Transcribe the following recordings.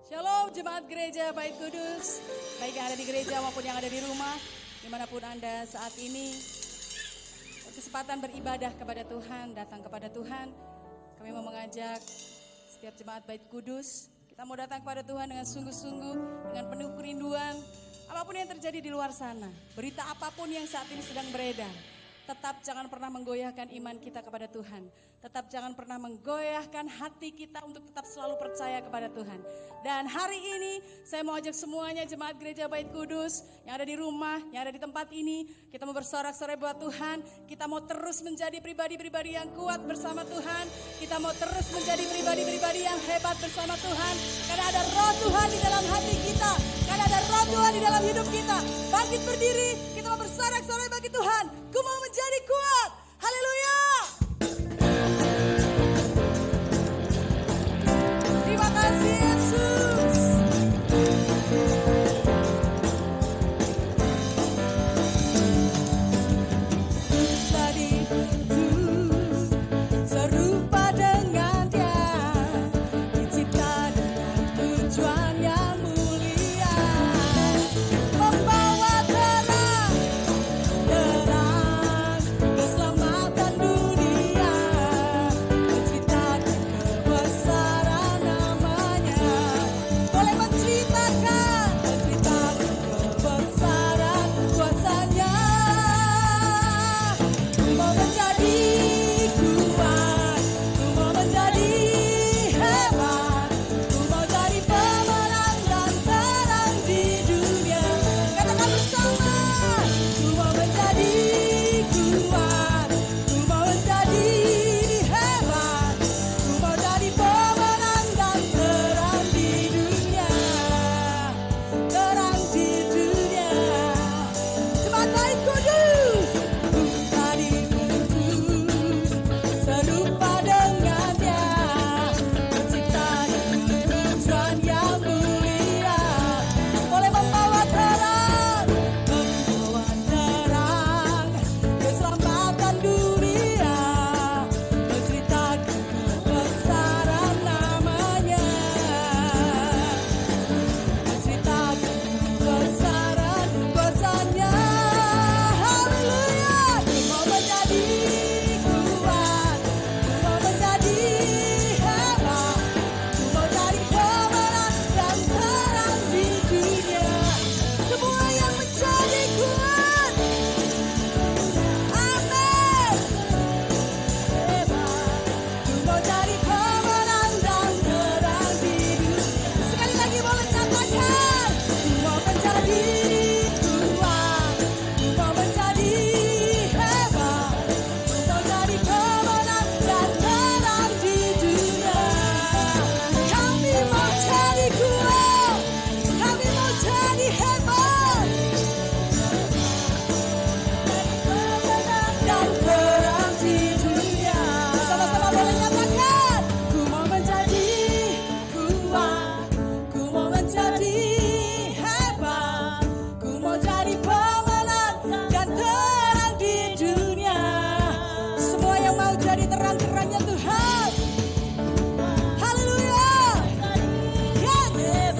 Shalom jemaat gereja Bait Kudus, baik yang ada di gereja maupun yang ada di rumah, dimanapun Anda saat ini berkesempatan beribadah kepada Tuhan, datang kepada Tuhan. Kami mau mengajak setiap jemaat Bait Kudus, kita mau datang kepada Tuhan dengan sungguh-sungguh, dengan penuh kerinduan. Apapun yang terjadi di luar sana, berita apapun yang saat ini sedang beredar, tetap jangan pernah menggoyahkan iman kita kepada Tuhan. Tetap jangan pernah menggoyahkan hati kita untuk tetap selalu percaya kepada Tuhan. Dan hari ini saya mau ajak semuanya jemaat gereja Bait Kudus yang ada di rumah, yang ada di tempat ini. Kita mau bersorak-sorai buat Tuhan. Kita mau terus menjadi pribadi-pribadi yang kuat bersama Tuhan. Kita mau terus menjadi pribadi-pribadi yang hebat bersama Tuhan. Karena ada roh Tuhan di dalam hati kita. Karena ada roh Tuhan di dalam hidup kita. Bangkit berdiri, kita mau bersorak-sorai bagi Tuhan. Ku mau menjadi kuat. Haleluya. Terima kasih Yesus. Jadi serupa dengan Dia, dicipta dengan tujuan yang mulia, membawa terang keselamatan dunia, menceritakan kebesaran namanya. Boleh menceritakan kebesaran kuasanya. Ku mau menjadi kuat, ku mau menjadi hebat, ku mau jadi pemenang dan terang di dunia. Katakan bersama, ku mau menjadi kuat, ku mau menjadi hebat, ku mau jadi pemenang dan terang di dunia, terang di dunia. Jemaat Bait Kudus, ku tadi menuju serupa dengan Dia, tercipta dengan tujuan yang mulia, boleh membawa terang keselamatan dunia, menceritakan kebesaran namanya, menceritakan kebesaran kuasanya. Haleluya. Ku mau menjadi kuat, ku mau menjadi hebat, ku mau jadi pemenang dan terang di dunia. Semua yang menjadi kuat, amin. Hebat, ku mau jadi pemenang dan terang di dunia. Sekali lagi boleh katakan, ku mau menjadi kuat, ku mau menjadi hebat, ku mau jadi pemenang dan terang di dunia. Kami mau jadi kuat, kami mau jadi hebat, dan terang di dunia. Sama-sama boleh nyatakan, ku mau menjadi kuat, ku mau menjadi hebat, ku mau jadi pemenang dan terang di dunia. Semua yang mau jadi terang-terangnya Tuhan. Haleluya. Yes.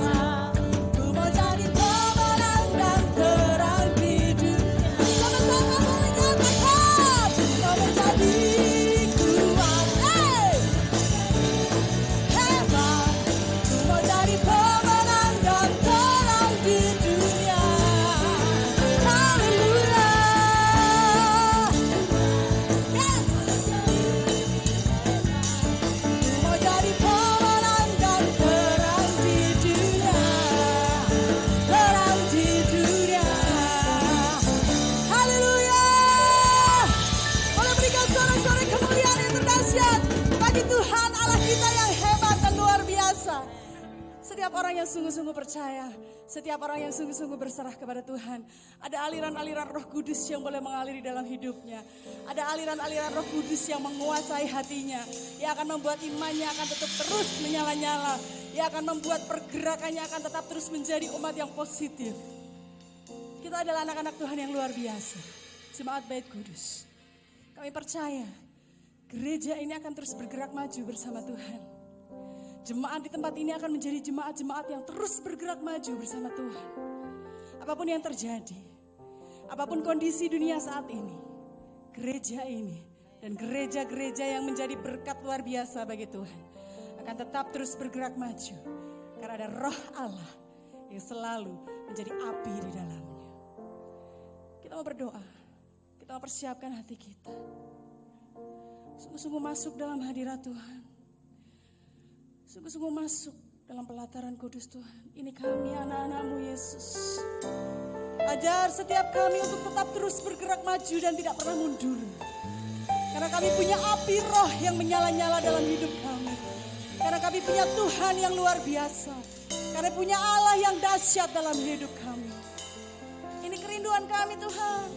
Ku mau jadi pemenang dan terang di dunia. Sama-sama boleh nyatakan, ku mau menjadi kuat, hebat, ku mau jadi pemenang dan terang di dunia. Haleluya. Yes. Ku mau jadi pemenang dan terang di dunia, terang di dunia. Haleluya. Boleh berikan sorak-sorai kemuliaan yang terdahsyat bagi Tuhan Allah kita yang hebat dan luar biasa. Setiap orang yang sungguh-sungguh percaya, setiap orang yang sungguh-sungguh berserah kepada Tuhan, ada aliran-aliran Roh Kudus yang boleh mengalir di dalam hidupnya. Ada aliran-aliran Roh Kudus yang menguasai hatinya, yang akan membuat imannya akan tetap terus menyala-nyala, yang akan membuat pergerakannya akan tetap terus menjadi umat yang positif. Kita adalah anak-anak Tuhan yang luar biasa. Jemaat Bait Kudus, kami percaya gereja ini akan terus bergerak maju bersama Tuhan. Jemaat di tempat ini akan menjadi jemaat-jemaat yang terus bergerak maju bersama Tuhan. Apapun yang terjadi, apapun kondisi dunia saat ini, gereja ini dan gereja-gereja yang menjadi berkat luar biasa bagi Tuhan akan tetap terus bergerak maju. Karena ada roh Allah yang selalu menjadi api di dalamnya. Kita mau berdoa, kita mau persiapkan hati kita. Sungguh-sungguh masuk dalam hadirat Tuhan. Sungguh-sungguh masuk dalam pelataran kudus Tuhan. Ini kami anak-anak-Mu Yesus. Ajar setiap kami untuk tetap terus bergerak maju dan tidak pernah mundur. Karena kami punya api roh yang menyala-nyala dalam hidup kami. Karena kami punya Tuhan yang luar biasa. Karena punya Allah yang dahsyat dalam hidup kami. Ini kerinduan kami Tuhan.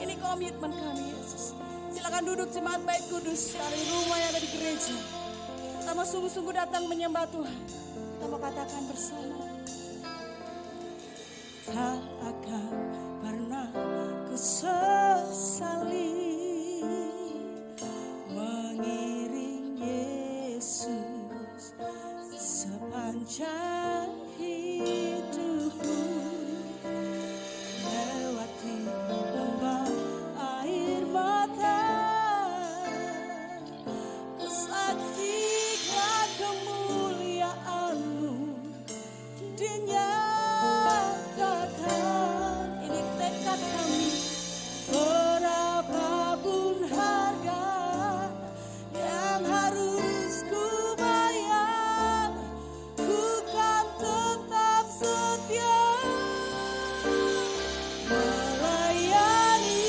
Ini komitmen kami Yesus. Silakan duduk jemaat baik kudus dari rumah yang ada di gereja. Kita mau sungguh-sungguh datang menyembah Tuhan. Kita mau katakan bersama. Tak akan pernah ku sesali mengiring Yesus sepanjang hidupku, lewati lembah air mata, ku saksikan kemuliaan-Mu dinyatakan. Ini tekad kami, berapapun harga yang harus ku bayar, ku kan tetap setia melayani,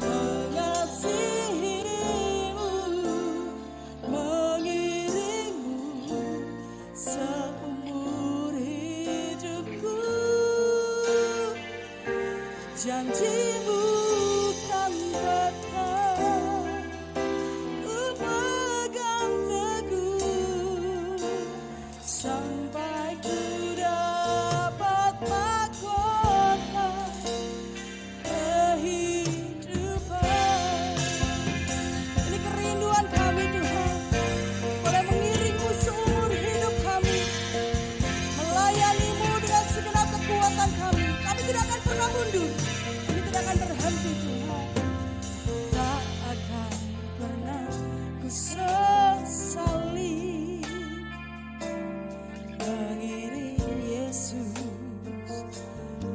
mengasihi-Mu, mengiring-Mu seumur hidupku. Janji-Mu kan tetap ku pegang teguh sampai ku dapat mahkota kehidupan. Ini kerinduan kami Tuhan, boleh mengiring-Mu seumur hidup kami, melayani-Mu dengan segenap kekuatan kami. Kami tidak akan pernah mundur, kami tidak akan berhenti Tuhan. Tak akan pernah ku sesali mengiring Yesus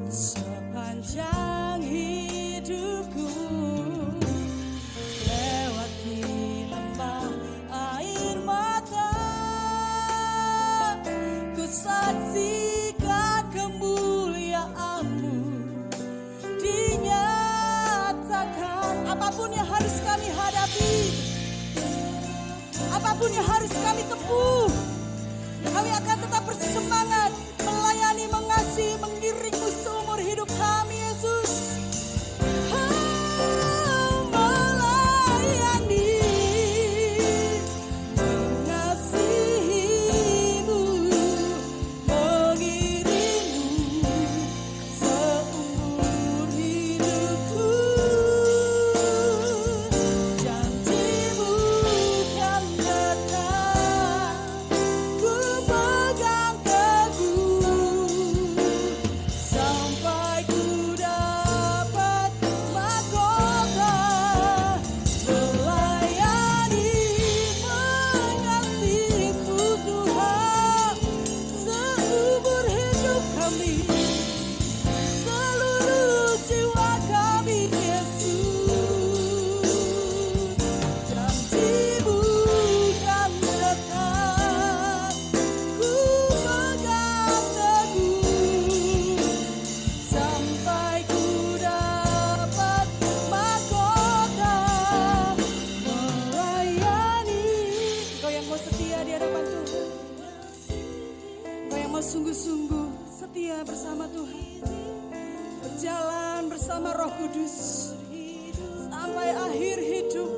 sepanjang hidupku, lewati lembah air mata, ku saksikan kemuliaan-Mu dinyatakan. Apapun yang harus kami hadapi, apapun yang harus kami tempuh, kami akan tetap bersemangat melayani, mengasihi, mengiring-Mu seumur hidup kami Yesus. Melayani, mengasihi-Mu, mengiring-Mu seumur hidupku. Janji-Mu kan tetap ku pegang teguh sampai ku dapat mahkota melayani, mengasihi-Mu Tuhan seumur hidup kami, seluruh jiwa kami Yesus. Janji-Mu kan tetap ku pegang teguh sampai ku dapat mahkota melayani. Engkau yang mau setia di hadapan Tuhan, Engkau yang mau sungguh-sungguh setia bersama Tuhan, berjalan bersama Roh Kudus sampai akhir hidup,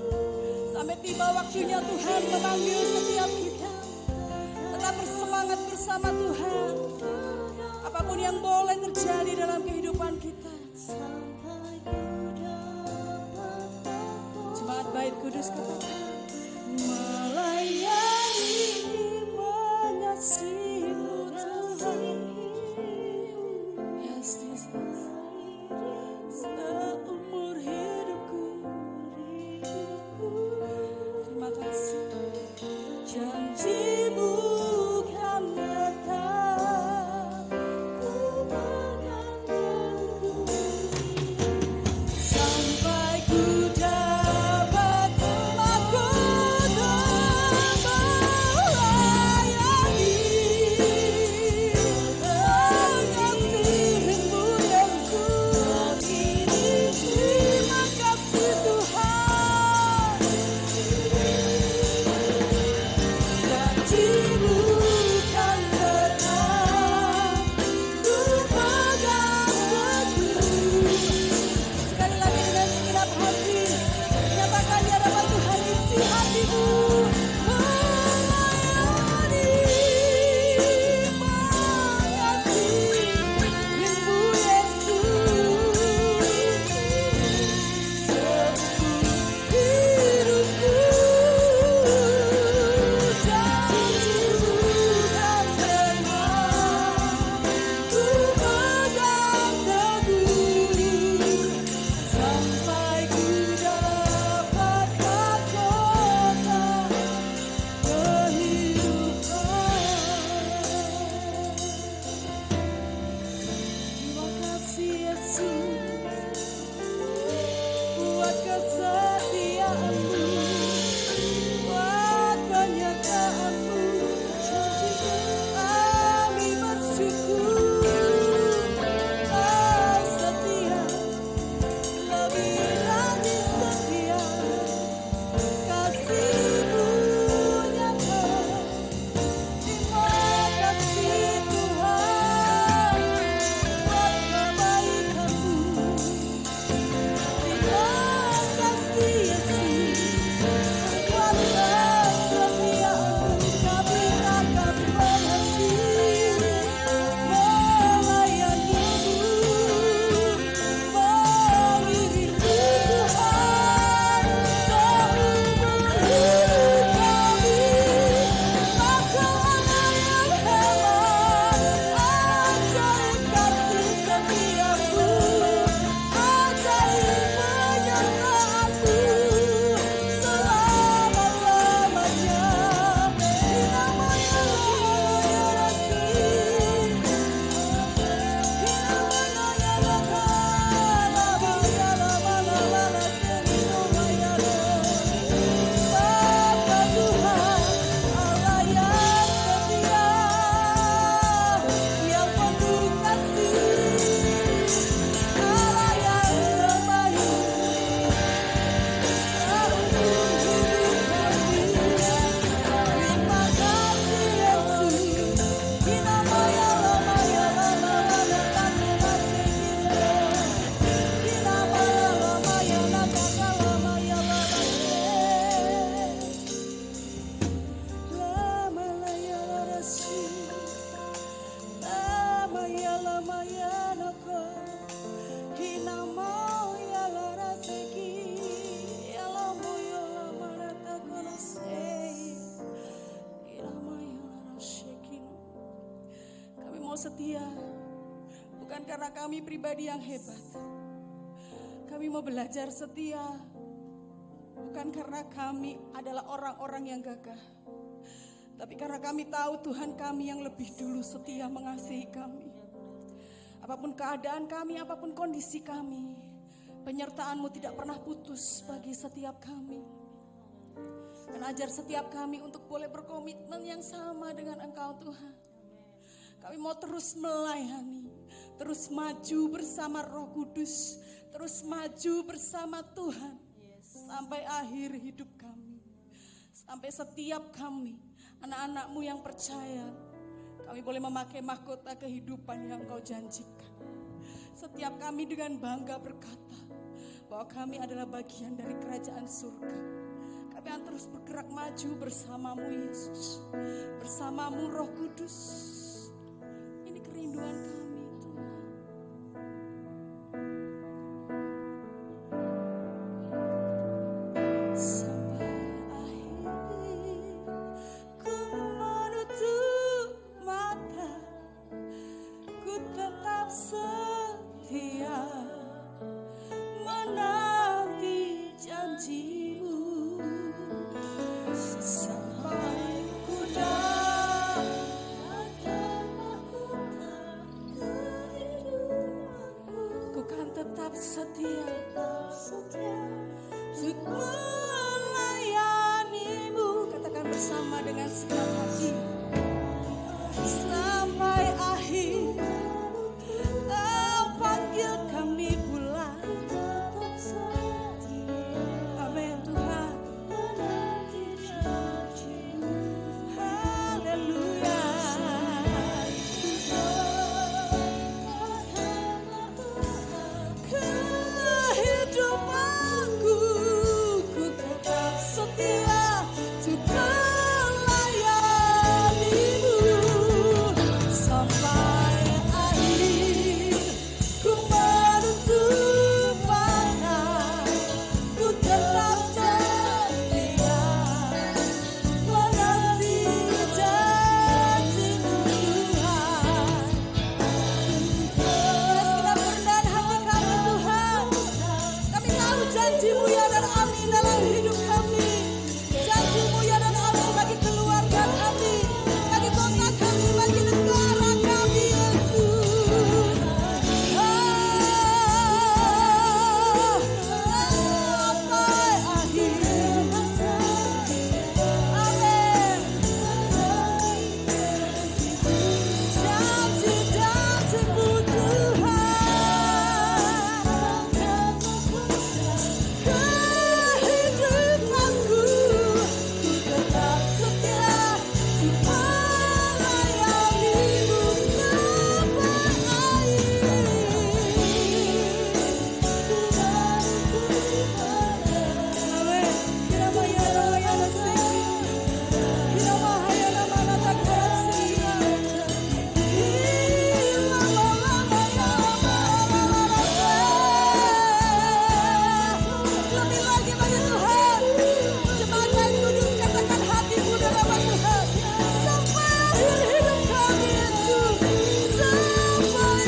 sampai tiba waktunya Tuhan memanggil setiap kita. Tetap bersemangat bersama Tuhan, apapun yang boleh terjadi dalam kehidupan kita. Jemaat Bait Kudus katakan, melayani, pasti seumur hidupku. Terima kasih. Janjimu kan tetap, ku menggantungku sampai ku dapat mahkota melayani kasih-Mu Yesus. Terima kasih Tuhan. Janjimu kan tetap, ku pegang teguh. Sekali lagi dengan segenap hati, nyatakan di hadapan Tuhan, isi hatimu melayani. Kasih-Mu Yesus, seumur hidupku. Janjimu kan tetap, ku pegang teguh sampai ku dapat mahkota kehidupan. Terima kasih Yesus buat kesetiaan-Mu, buat penyertaan-Mu. Kami bersyukur Kau setia, lebih lagi setia. Kasih-Mu nyata. Terima kasih Tuhan buat kebaikan-Mu. Terima kasih Yesus buat kesetiaan-Mu. Kami takkan berhenti melayani-Mu, mengiringi Tuhan seumur hidup kami. Maka Allah yang hebat, ajaib kasih setiamu, ajaib penyertaan-Mu selama-lamanya. Di nama-Nya kami mau setia, bukan karena kami pribadi yang hebat. Kami mau belajar setia, bukan karena kami adalah orang-orang yang gagah, tapi karena kami tahu Tuhan kami yang lebih dulu setia mengasihi kami. Apapun keadaan kami, apapun kondisi kami, penyertaan-Mu tidak pernah putus bagi setiap kami. Dan ajar setiap kami untuk boleh berkomitmen yang sama dengan Engkau Tuhan. Kami mau terus melayani, terus maju bersama Roh Kudus, terus maju bersama Tuhan sampai akhir hidup kami. Sampai setiap kami, anak-anak-Mu yang percaya, kami boleh memakai mahkota kehidupan yang Engkau janjikan. Setiap kami dengan bangga berkata bahwa kami adalah bagian dari kerajaan surga. Kami akan terus bergerak maju bersama-Mu Yesus, bersama-Mu Roh Kudus. Ini kerinduan kami Tuhan. Sampai akhir ku menutup mata, ku tetap tetap setia untuk melayanimu. Katakan bersama dengan segenap hati. Sampai akhir Kau panggil kami pulang. Amin Tuhan. Haleluya. Kehidupanku ku tetap setia untuk melayanimu sampai akhir. Ku menutup mata, ku tetap setia menanti janji-Mu Tuhan. Ya segenap kerendahan hati kami Tuhan, kami tahu janji-Mu ya dan amin dalam hidup kami. Janji-Mu ya dan amin bagi keluarga kami, bagi kota kami, bagi negara kami Yesus. Sampai akhir. Amin. Janji-janji-Mu Tuhan, kehidupanku ku tetap setia untuk melayanimu sampai akhir. Amin. Hirama-yama-yama sing. Hirama-hayana-mana takwasi. Lebih lagi bagi Tuhan. Jemaat yang kudus, katakan hatimu dalam Tuhan. Sampai akhir hidup kami Yesus. Sampai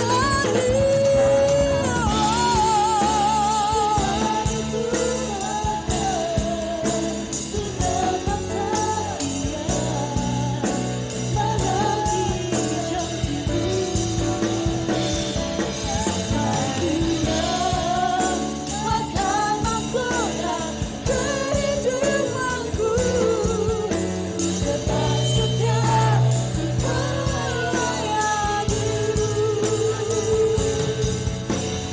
akan mahkota kehidupanku, ku tetap setia untuk melayanimu.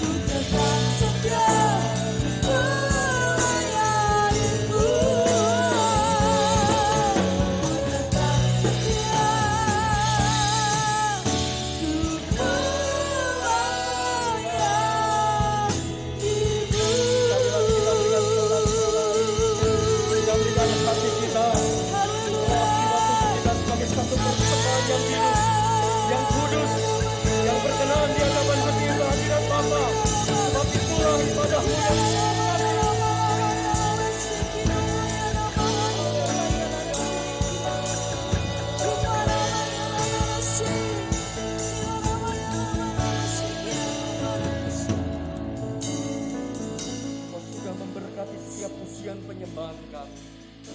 Ku tetap setia untuk melayanimu. Ku tetap setia Kita berikan hati kita, kita sebagai satu persembahan yang hidup, yang kudus, yang berkenan di hadapan hadirat Bapa. Sebab itulah ibadahmu yang Kau sudah memberkati setiap pujian penyembahan kami.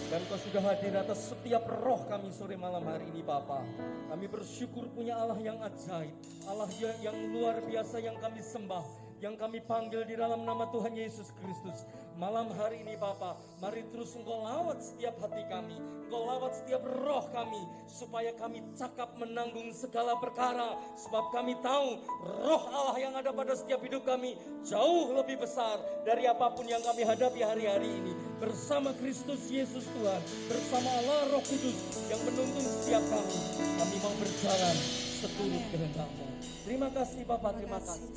Dan Kau sudah hadir atas setiap roh kami sore malam hari ini Bapa. Kami bersyukur punya Allah yang ajaib, Allah yang luar biasa yang kami sembah, yang kami panggil di dalam nama Tuhan Yesus Kristus. Malam hari ini Bapa, mari terus Engkau lawat setiap hati kami, Engkau lawat setiap roh kami, supaya kami cakap menanggung segala perkara. Sebab kami tahu roh Allah yang ada pada setiap hidup kami jauh lebih besar dari apapun yang kami hadapi hari-hari ini. Bersama Kristus Yesus Tuhan, bersama Allah Roh Kudus yang menuntun setiap kami mau berjalan seturut kehendak-Mu. Terima kasih Bapak, terima kasih.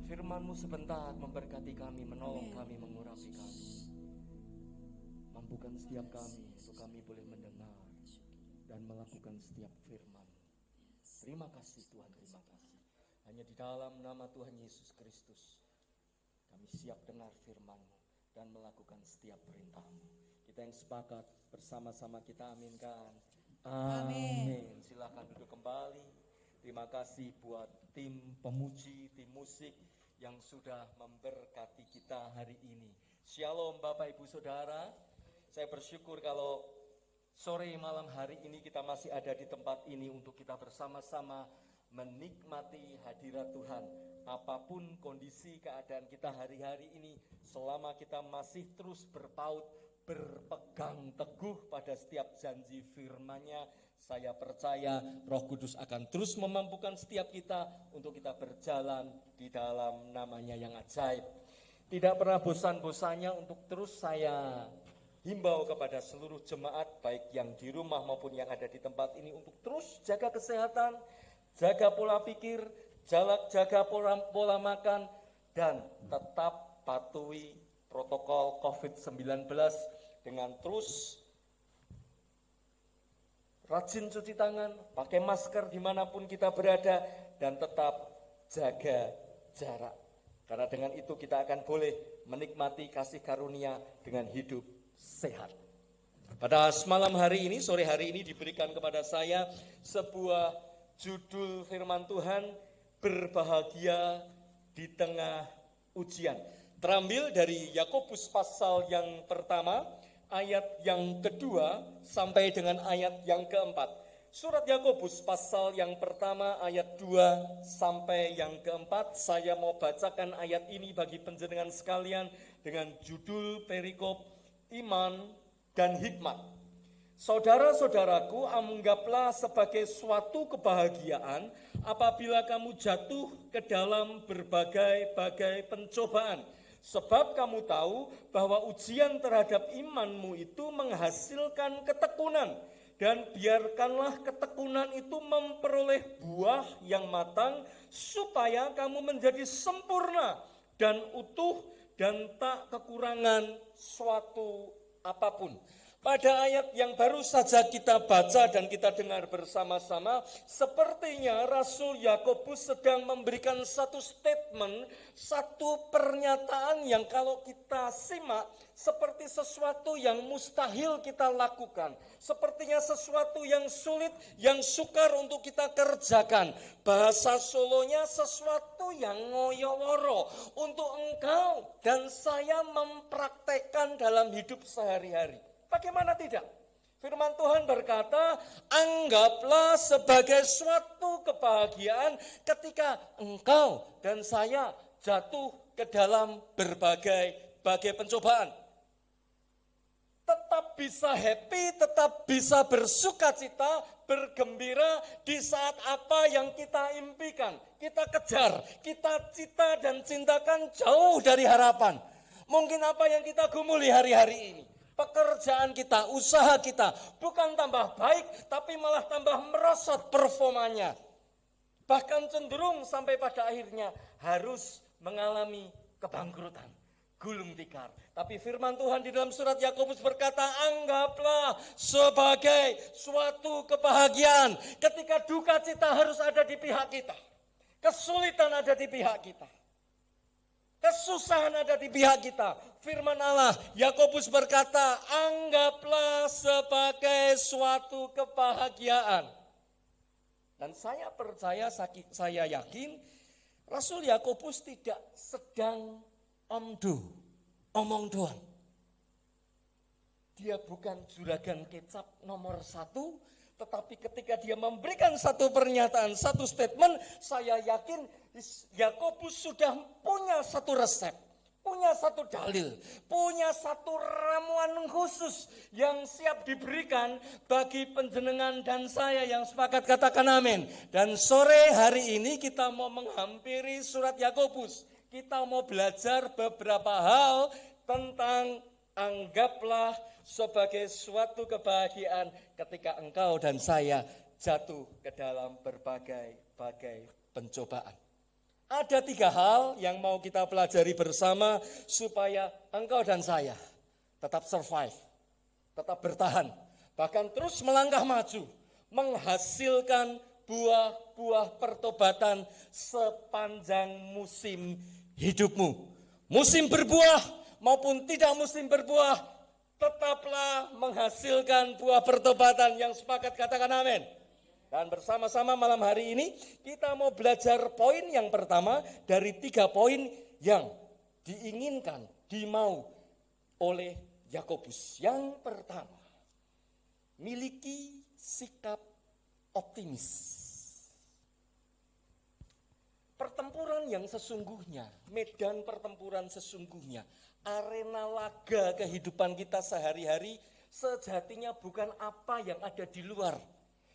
Firman-Mu sebentar memberkati kami, menolong kami, mengurapi kami. Mampukan setiap kami untuk kami boleh mendengar dan melakukan setiap firman. Terima kasih Tuhan, terima kasih. Hanya di dalam nama Tuhan Yesus Kristus kami siap dengar firman-Mu dan melakukan setiap perintah-Mu. Kita yang sepakat bersama-sama kita aminkan. Amin. Silakan duduk kembali. Terima kasih buat tim pemuji, tim musik yang sudah memberkati kita hari ini. Shalom Bapak Ibu Saudara. Saya bersyukur kalau sore malam hari ini kita masih ada di tempat ini untuk kita bersama-sama menikmati hadirat Tuhan. Apapun kondisi keadaan kita hari-hari ini, selama kita masih terus berpaut, berpegang teguh pada setiap janji firman-Nya, saya percaya Roh Kudus akan terus memampukan setiap kita untuk kita berjalan di dalam nama-Nya yang ajaib. Tidak pernah bosan-bosannya untuk terus saya himbau kepada seluruh jemaat, baik yang di rumah maupun yang ada di tempat ini, untuk terus jaga kesehatan, jaga pola pikir, jaga pola makan, dan tetap patuhi protokol COVID-19 dengan terus rajin cuci tangan, pakai masker dimanapun kita berada, dan tetap jaga jarak. Karena dengan itu kita akan boleh menikmati kasih karunia dengan hidup sehat. Pada malam hari ini, sore hari ini diberikan kepada saya sebuah judul firman Tuhan, berbahagia di tengah ujian. Terambil dari Yakobus pasal yang pertama, ayat yang kedua sampai dengan ayat yang keempat. Surat Yakobus pasal yang pertama ayat 2 sampai yang keempat. Saya mau bacakan ayat ini bagi penjenengan sekalian dengan judul perikop iman dan hikmat. Saudara-saudaraku, anggaplah sebagai suatu kebahagiaan apabila kamu jatuh ke dalam berbagai-bagai pencobaan. Sebab kamu tahu bahwa ujian terhadap imanmu itu menghasilkan ketekunan. Dan biarkanlah ketekunan itu memperoleh buah yang matang, supaya kamu menjadi sempurna dan utuh dan tak kekurangan suatu apapun. Pada ayat yang baru saja kita baca dan kita dengar bersama-sama, sepertinya Rasul Yakobus sedang memberikan satu statement, satu pernyataan yang kalau kita simak seperti sesuatu yang mustahil kita lakukan. Sepertinya sesuatu yang sulit, yang sukar untuk kita kerjakan. Bahasa Solonya sesuatu yang ngoyo-woro untuk engkau dan saya mempraktekkan dalam hidup sehari-hari. Bagaimana tidak? Firman Tuhan berkata, anggaplah sebagai suatu kebahagiaan ketika engkau dan saya jatuh ke dalam berbagai pencobaan. Tetap bisa happy, tetap bisa bersukacita, bergembira di saat apa yang kita impikan, kita kejar, kita cita dan cintakan jauh dari harapan. Mungkin apa yang kita gumuli hari-hari ini. Pekerjaan kita, usaha kita bukan tambah baik, tapi malah tambah merosot performanya. Bahkan cenderung sampai pada akhirnya harus mengalami kebangkrutan, gulung tikar. Tapi firman Tuhan di dalam surat Yakobus berkata, anggaplah sebagai suatu kebahagiaan ketika duka cita harus ada di pihak kita. Kesulitan ada di pihak kita. Kesusahan ada di pihak kita. Firman Allah, Yakobus berkata, anggaplah sebagai suatu kebahagiaan. Dan saya percaya, saya yakin, Rasul Yakobus tidak sedang omong doang. Dia bukan juragan kecap nomor 1, tetapi ketika dia memberikan satu pernyataan, satu statement, saya yakin Yakobus sudah punya satu resep, punya satu dalil, punya satu ramuan khusus yang siap diberikan bagi penjenengan dan saya yang sepakat katakan amin. Dan sore hari ini kita mau menghampiri surat Yakobus. Kita mau belajar beberapa hal tentang anggaplah sebagai suatu kebahagiaan ketika engkau dan saya jatuh ke dalam berbagai pencobaan. Ada 3 hal yang mau kita pelajari bersama supaya engkau dan saya tetap survive, tetap bertahan, bahkan terus melangkah maju, menghasilkan buah-buah pertobatan sepanjang musim hidupmu. Musim berbuah maupun tidak musim berbuah, tetaplah menghasilkan buah pertobatan yang sepakat katakan amin. Dan bersama-sama malam hari ini kita mau belajar poin yang pertama dari 3 poin yang diinginkan, dimau oleh Yakobus. Yang pertama, miliki sikap optimis. pertempuran yang sesungguhnya, medan pertempuran sesungguhnya, arena laga kehidupan kita sehari-hari sejatinya bukan apa yang ada di luar.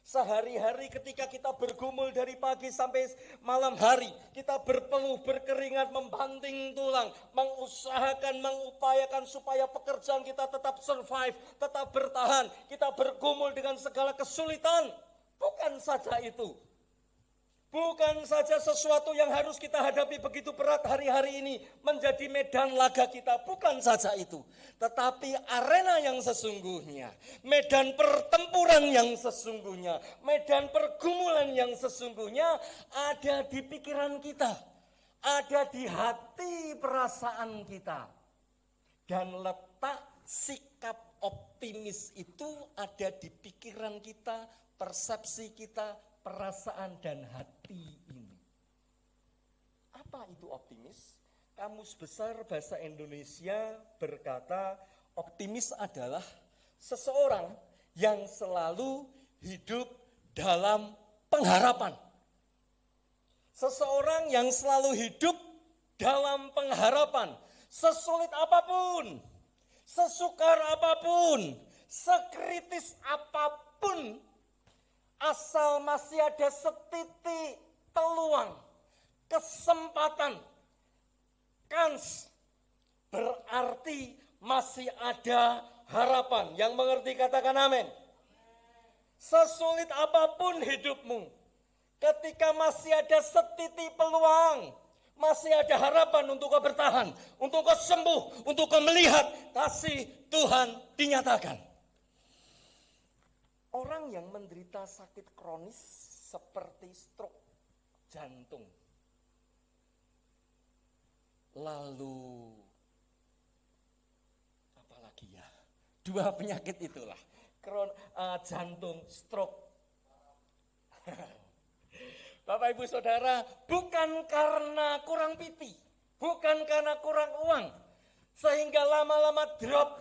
Sehari-hari ketika kita bergumul dari pagi sampai malam hari, kita berpeluh, berkeringat, membanting tulang, mengusahakan, mengupayakan supaya pekerjaan kita tetap survive, tetap bertahan. Kita bergumul dengan segala kesulitan. Bukan saja itu. Bukan saja sesuatu yang harus kita hadapi begitu berat hari-hari ini menjadi medan laga kita, bukan saja itu. Tetapi arena yang sesungguhnya, medan pertempuran yang sesungguhnya, medan pergumulan yang sesungguhnya ada di pikiran kita, ada di hati perasaan kita. Dan letak sikap optimis itu ada di pikiran kita, persepsi kita, perasaan dan hati ini. Apa itu optimis? Kamus Besar Bahasa Indonesia berkata, optimis adalah seseorang yang selalu hidup dalam pengharapan. Seseorang yang selalu hidup dalam pengharapan. Sesulit apapun, sesukar apapun, sekritis apapun, asal masih ada setitik peluang, kesempatan, kans, berarti masih ada harapan. Yang mengerti katakan amin. Sesulit apapun hidupmu, ketika masih ada setitik peluang, masih ada harapan untuk kau bertahan, untuk kau sembuh, untuk kau melihat kasih Tuhan dinyatakan. Orang yang menderita sakit kronis seperti stroke jantung, lalu apalagi ya, 2 penyakit itulah, jantung, stroke. Bapak Ibu Saudara, bukan karena kurang piti, bukan karena kurang uang, sehingga lama-lama drop,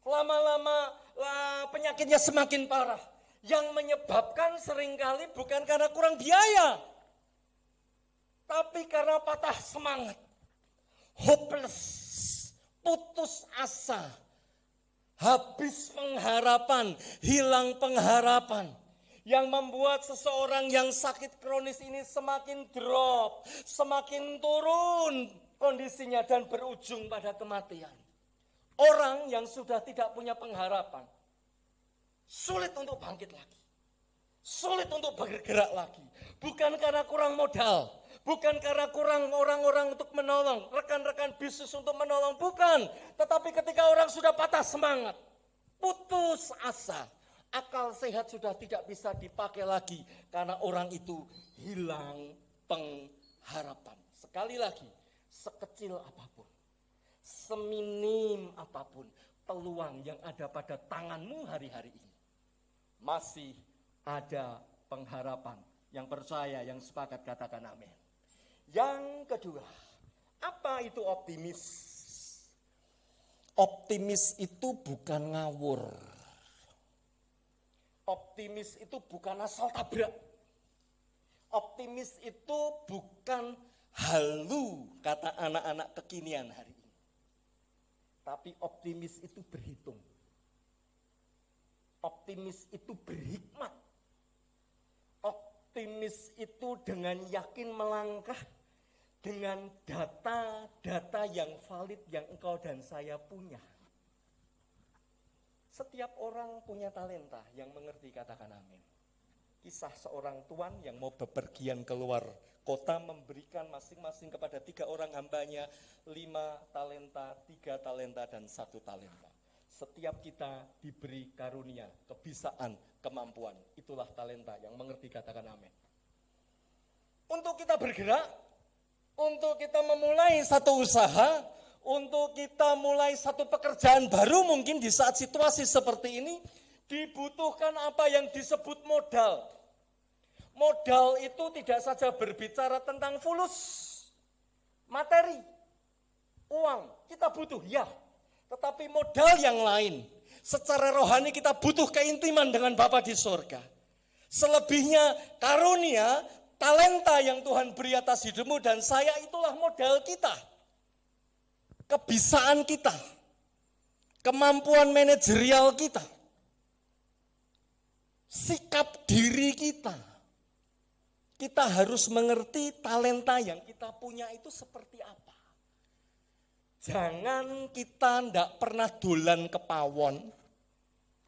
lama-lama penyakitnya semakin parah. Yang menyebabkan seringkali bukan karena kurang biaya, tapi karena patah semangat, hopeless, putus asa, habis pengharapan, hilang pengharapan. Yang membuat seseorang yang sakit kronis ini semakin drop, semakin turun kondisinya dan berujung pada kematian. Orang yang sudah tidak punya pengharapan, sulit untuk bangkit lagi, sulit untuk bergerak lagi. Bukan karena kurang modal, bukan karena kurang orang-orang untuk menolong, rekan-rekan bisnis untuk menolong, bukan. Tetapi ketika orang sudah patah semangat, putus asa, akal sehat sudah tidak bisa dipakai lagi karena orang itu hilang pengharapan. Sekali lagi, sekecil apapun, seminim apapun peluang yang ada pada tanganmu hari-hari ini, masih ada pengharapan. Yang percaya, yang sepakat katakan amin. Yang kedua, apa itu optimis? Optimis itu bukan ngawur. Optimis itu bukan asal tabrak. Optimis itu bukan halu, kata anak-anak kekinian hari ini. Tapi optimis itu berhitung. Optimis itu berhikmat. Optimis itu dengan yakin melangkah dengan data-data yang valid yang engkau dan saya punya. Setiap orang punya talenta, yang mengerti katakan amin. Kisah seorang tuan yang mau bepergian keluar kota memberikan masing-masing kepada 3 orang hambanya 5 talenta, 3 talenta, dan 1 talenta. Setiap kita diberi karunia, kebisaan, kemampuan. Itulah talenta, yang mengerti katakan amin. Untuk kita bergerak, untuk kita memulai satu usaha, untuk kita mulai satu pekerjaan baru mungkin di saat situasi seperti ini, dibutuhkan apa yang disebut modal. Modal itu tidak saja berbicara tentang fulus, materi, uang, kita butuh, ya. Tetapi modal yang lain, secara rohani kita butuh keintiman dengan Bapa di sorga. Selebihnya karunia, talenta yang Tuhan beri atas hidupmu dan saya itulah modal kita. Kebisaan kita. Kemampuan manajerial kita. Sikap diri kita. Kita harus mengerti talenta yang kita punya itu seperti apa. Jangan kita ndak pernah dolan ke pawon,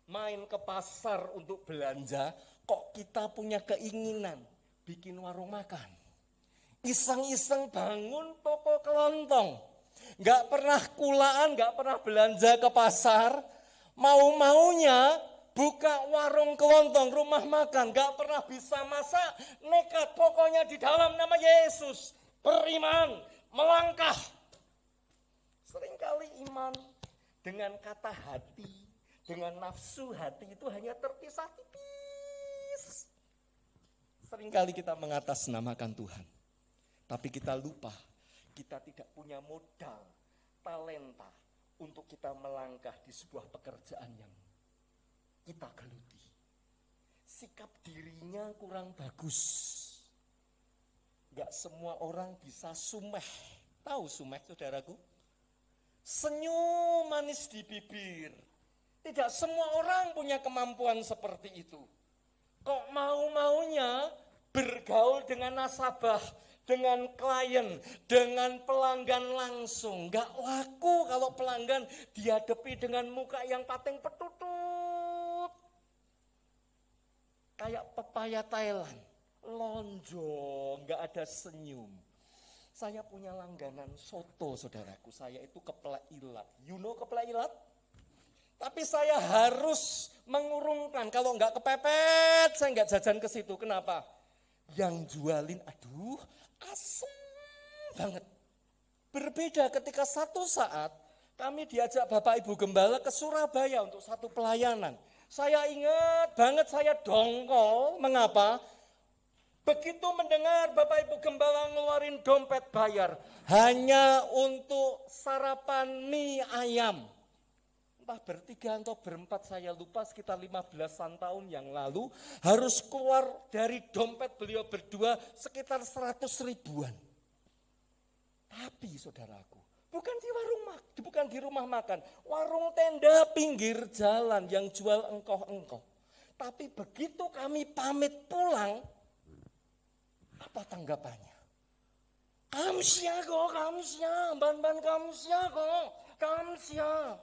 main ke pasar untuk belanja, kok kita punya keinginan bikin warung makan. Iseng-iseng bangun toko kelontong, nggak pernah kulaan, nggak pernah belanja ke pasar, mau-maunya buka warung kelontong, rumah makan, nggak pernah bisa masak, nekat pokoknya di dalam nama Yesus, beriman, melangkah. Seringkali iman dengan kata hati, dengan nafsu hati itu hanya terpisah tipis. Seringkali kita mengatasnamakan Tuhan, tapi kita lupa kita tidak punya modal, talenta untuk kita melangkah di sebuah pekerjaan yang kita geluti. Sikap dirinya kurang bagus. Gak semua orang bisa sumeh. Tahu sumeh, saudaraku? Senyum manis di bibir. Tidak semua orang punya kemampuan seperti itu. Kok mau-maunya bergaul dengan nasabah, dengan klien, dengan pelanggan langsung. Gak laku kalau pelanggan dihadapi dengan muka yang pating petutut. Kayak pepaya Thailand, lonjong, gak ada senyum. Saya punya langganan soto, saudaraku. Saya itu keplak ilat. You know keplak ilat? Tapi saya harus mengurungkan. Kalau nggak kepepet, saya nggak jajan ke situ. Kenapa? Yang jualin, aduh, asem banget. Berbeda ketika satu saat kami diajak Bapak Ibu Gembala ke Surabaya untuk satu pelayanan. Saya ingat banget saya dongkol. Mengapa? Begitu mendengar Bapak Ibu Gembala ngeluarin dompet bayar hanya untuk sarapan mie ayam. Entah bertiga atau berempat saya lupa, sekitar 15-an tahun yang lalu harus keluar dari dompet beliau berdua sekitar 100 ribuan. Tapi saudaraku, bukan di rumah makan, warung tenda pinggir jalan yang jual engkoh-engkoh. Tapi begitu kami pamit pulang, apa tanggapannya? Kamsia kok, kamsia, ban-ban kamsia kok, kamsia.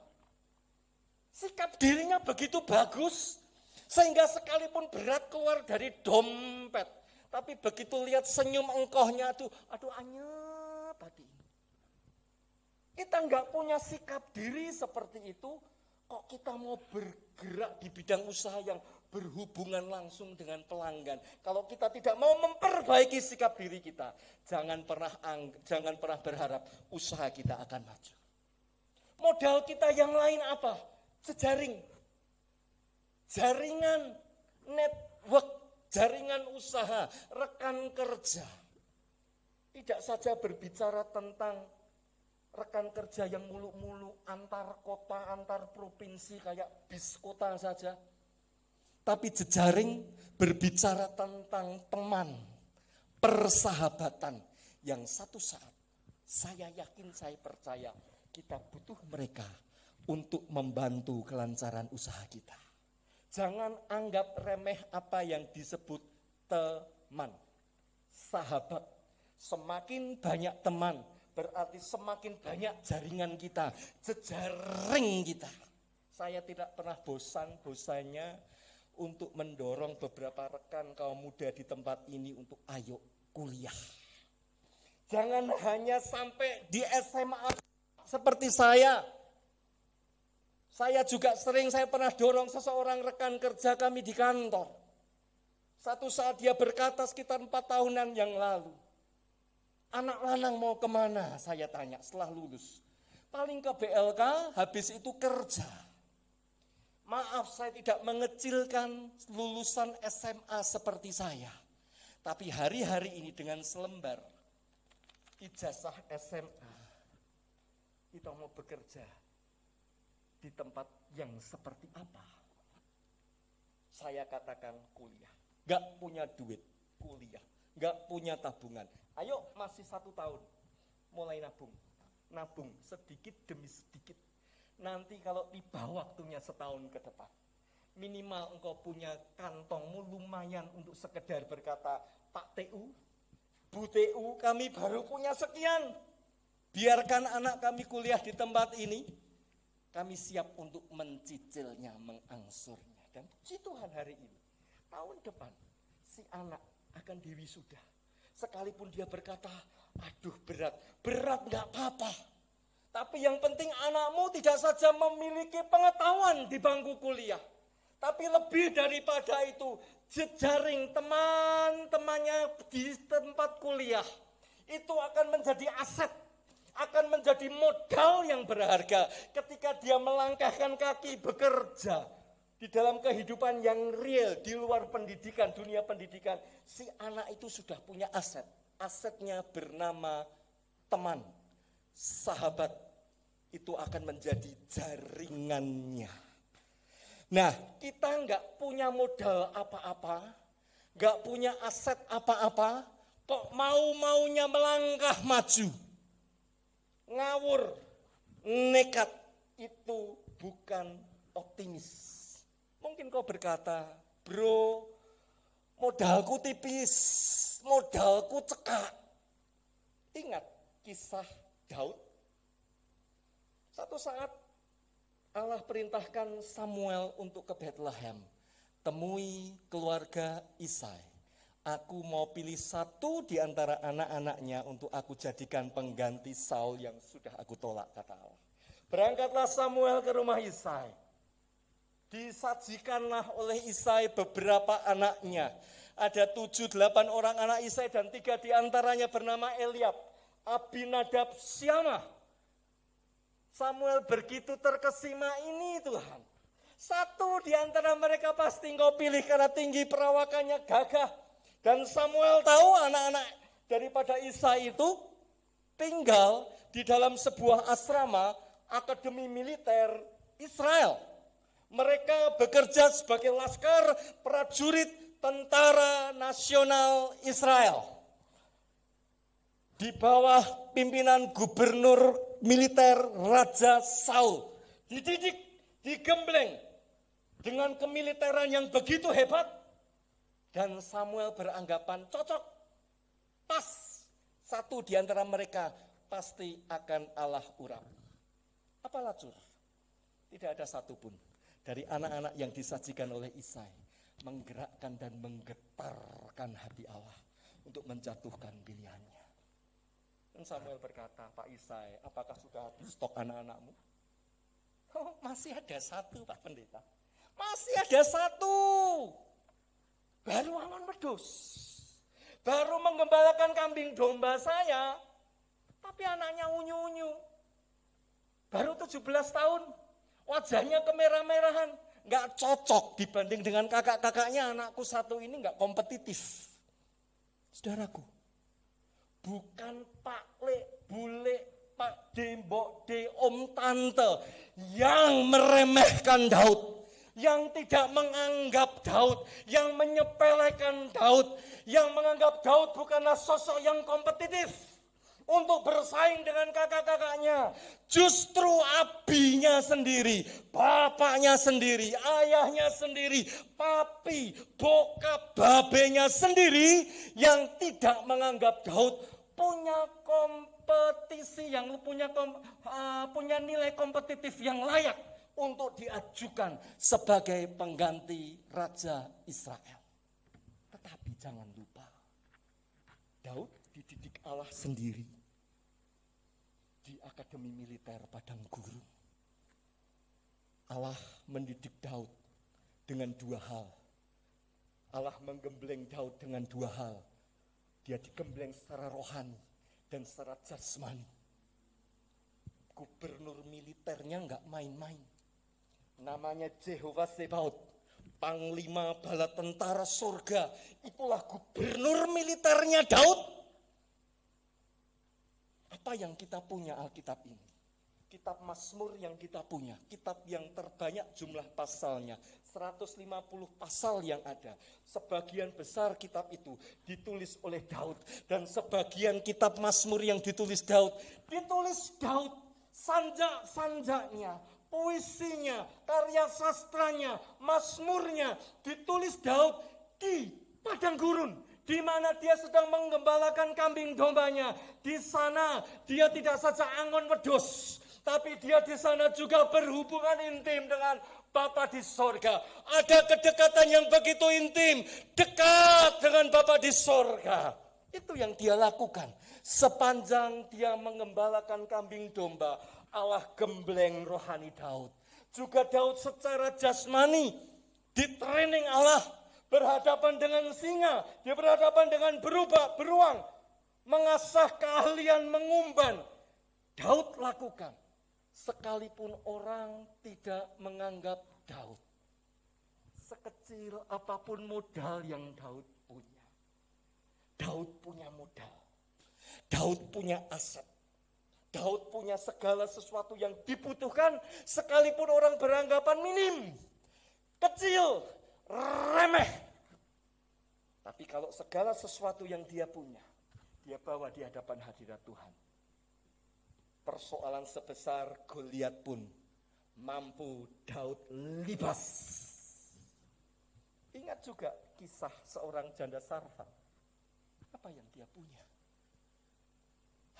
Sikap dirinya begitu bagus, sehingga sekalipun berat keluar dari dompet, tapi begitu lihat senyum engkohnya, aduh anyep hati. Kita nggak punya sikap diri seperti itu, kok kita mau bergerak di bidang usaha yang berhubungan langsung dengan pelanggan. Kalau kita tidak mau memperbaiki sikap diri kita, jangan pernah berharap usaha kita akan maju. Modal kita yang lain apa? Jejaring, jaringan network, jaringan usaha, rekan kerja. Tidak saja berbicara tentang rekan kerja yang muluk-muluk antar kota, antar provinsi kayak bis kota saja. Tapi jejaring berbicara tentang teman, persahabatan yang satu saat saya yakin, saya percaya kita butuh mereka untuk membantu kelancaran usaha kita. Jangan anggap remeh apa yang disebut teman, sahabat. Semakin banyak teman, berarti semakin banyak jaringan kita, jejaring kita. Saya tidak pernah bosan-bosannya untuk mendorong beberapa rekan kaum muda di tempat ini untuk ayo kuliah. Jangan hanya sampai di SMA seperti saya. Saya juga saya pernah dorong seseorang rekan kerja kami di kantor. Satu saat dia berkata sekitar 4 tahunan yang lalu, anak lanang mau kemana? Saya tanya setelah lulus. Paling ke BLK, habis itu kerja. Maaf, saya tidak mengecilkan lulusan SMA seperti saya. Tapi hari-hari ini dengan selembar ijazah SMA, kita mau bekerja di tempat yang seperti apa? Saya katakan kuliah. Gak punya duit, kuliah. nggak punya tabungan. Ayo masih 1 tahun, mulai nabung. Nabung sedikit demi sedikit. Nanti kalau tiba waktunya setahun ke depan, minimal engkau punya kantongmu lumayan untuk sekedar berkata, Pak TU, Bu TU, kami baru punya sekian. Biarkan anak kami kuliah di tempat ini, kami siap untuk mencicilnya, mengangsurnya. Dan puji Tuhan hari ini, tahun depan si anak akan diwisuda. Sekalipun dia berkata, aduh berat nggak apa-apa. Tapi yang penting anakmu tidak saja memiliki pengetahuan di bangku kuliah. Tapi lebih daripada itu, jejaring teman-temannya di tempat kuliah. Itu akan menjadi aset, akan menjadi modal yang berharga ketika dia melangkahkan kaki bekerja di dalam kehidupan yang real di luar pendidikan, dunia pendidikan. Si anak itu sudah punya aset. Asetnya bernama teman, sahabat. Itu akan menjadi jaringannya. Nah, kita nggak punya modal apa-apa, nggak punya aset apa-apa, kok mau-maunya melangkah maju. Ngawur, nekat, itu bukan optimis. Mungkin kau berkata, bro, modalku tipis, modalku cekak. Ingat kisah Daud. Satu saat Allah perintahkan Samuel untuk ke Bethlehem. Temui keluarga Isai. Aku mau pilih satu di antara anak-anaknya untuk aku jadikan pengganti Saul yang sudah aku tolak, kata Allah. Berangkatlah Samuel ke rumah Isai. Disajikanlah oleh Isai beberapa anaknya. Ada 7-8 orang anak Isai dan 3 di antaranya bernama Eliab, Abinadab, Syamah. Samuel begitu terkesima, ini Tuhan. Satu di antara mereka pasti engkau pilih karena tinggi perawakannya, gagah. Dan Samuel tahu anak-anak daripada Isai itu tinggal di dalam sebuah asrama akademi militer Israel. Mereka bekerja sebagai laskar, prajurit, tentara nasional Israel. Di bawah pimpinan gubernur militer Raja Saul. Dididik, digembleng dengan kemiliteran yang begitu hebat. Dan Samuel beranggapan cocok, pas. Satu di antara mereka pasti akan Allah urap. Apa lacur? Tidak ada satupun dari anak-anak yang disajikan oleh Isai menggerakkan dan menggetarkan hati Allah untuk menjatuhkan pilihannya. Dan Samuel berkata, Pak Isai, apakah sudah habis stok anak-anakmu? Oh, masih ada satu, Pak Pendeta. Masih ada satu. Baru angon wedhus. Baru menggembalakan kambing domba saya. Tapi anaknya unyu-unyu. Baru 17 tahun. Wajahnya kemerah-merahan. Nggak cocok dibanding dengan kakak-kakaknya. Anakku satu ini nggak kompetitif. Saudaraku, bukan Pak Le, Bule, Pak De, Mbok De, Om Tante yang meremehkan Daud, yang tidak menganggap Daud, yang menyepelekan Daud, yang menganggap Daud bukanlah sosok yang kompetitif untuk bersaing dengan kakak-kakaknya. Justru abinya sendiri, bapaknya sendiri, ayahnya sendiri, papi, bokap, babenya sendiri yang tidak menganggap Daud punya kompetisi yang punya nilai kompetitif yang layak untuk diajukan sebagai pengganti Raja Israel. Tetapi jangan lupa, Daud dididik Allah sendiri di Akademi Militer Padang Gurun. Allah mendidik Daud dengan 2 hal. Allah menggembleng Daud dengan 2 hal. Dia digembleng secara rohani dan secara jasmani. Gubernur militernya enggak main-main. Namanya Jehovah Sebaot, Panglima Bala Tentara Surga. Itulah gubernur militernya Daud. Apa yang kita punya Alkitab ini? kitab Mazmur yang kita punya, kitab yang terbanyak jumlah pasalnya, 150 pasal yang ada. Sebagian besar kitab itu ditulis oleh Daud, dan sebagian kitab Mazmur yang ditulis Daud sanjak-sanjaknya, puisinya, karya sastranya, Mazmurnya ditulis Daud di padang gurun, di mana dia sedang menggembalakan kambing dombanya. Di sana dia tidak saja angon wedhus, tapi dia di sana juga berhubungan intim dengan Bapa di sorga. Ada kedekatan yang begitu intim, dekat dengan Bapa di sorga. Itu yang dia lakukan. Sepanjang dia mengembalakan kambing domba, Allah gembleng rohani Daud. Juga Daud secara jasmani ditraining Allah, berhadapan dengan singa, dia berhadapan dengan beruang, mengasah keahlian mengumban. Daud lakukan. Sekalipun orang tidak menganggap Daud, sekecil apapun modal yang Daud punya. Daud punya modal, Daud punya aset, Daud punya segala sesuatu yang dibutuhkan, sekalipun orang beranggapan minim, kecil, remeh. Tapi kalau segala sesuatu yang dia punya, dia bawa di hadapan hadirat Tuhan. Persoalan sebesar Goliat pun mampu Daud libas. Ingat juga kisah seorang janda Sarfat. Apa yang dia punya?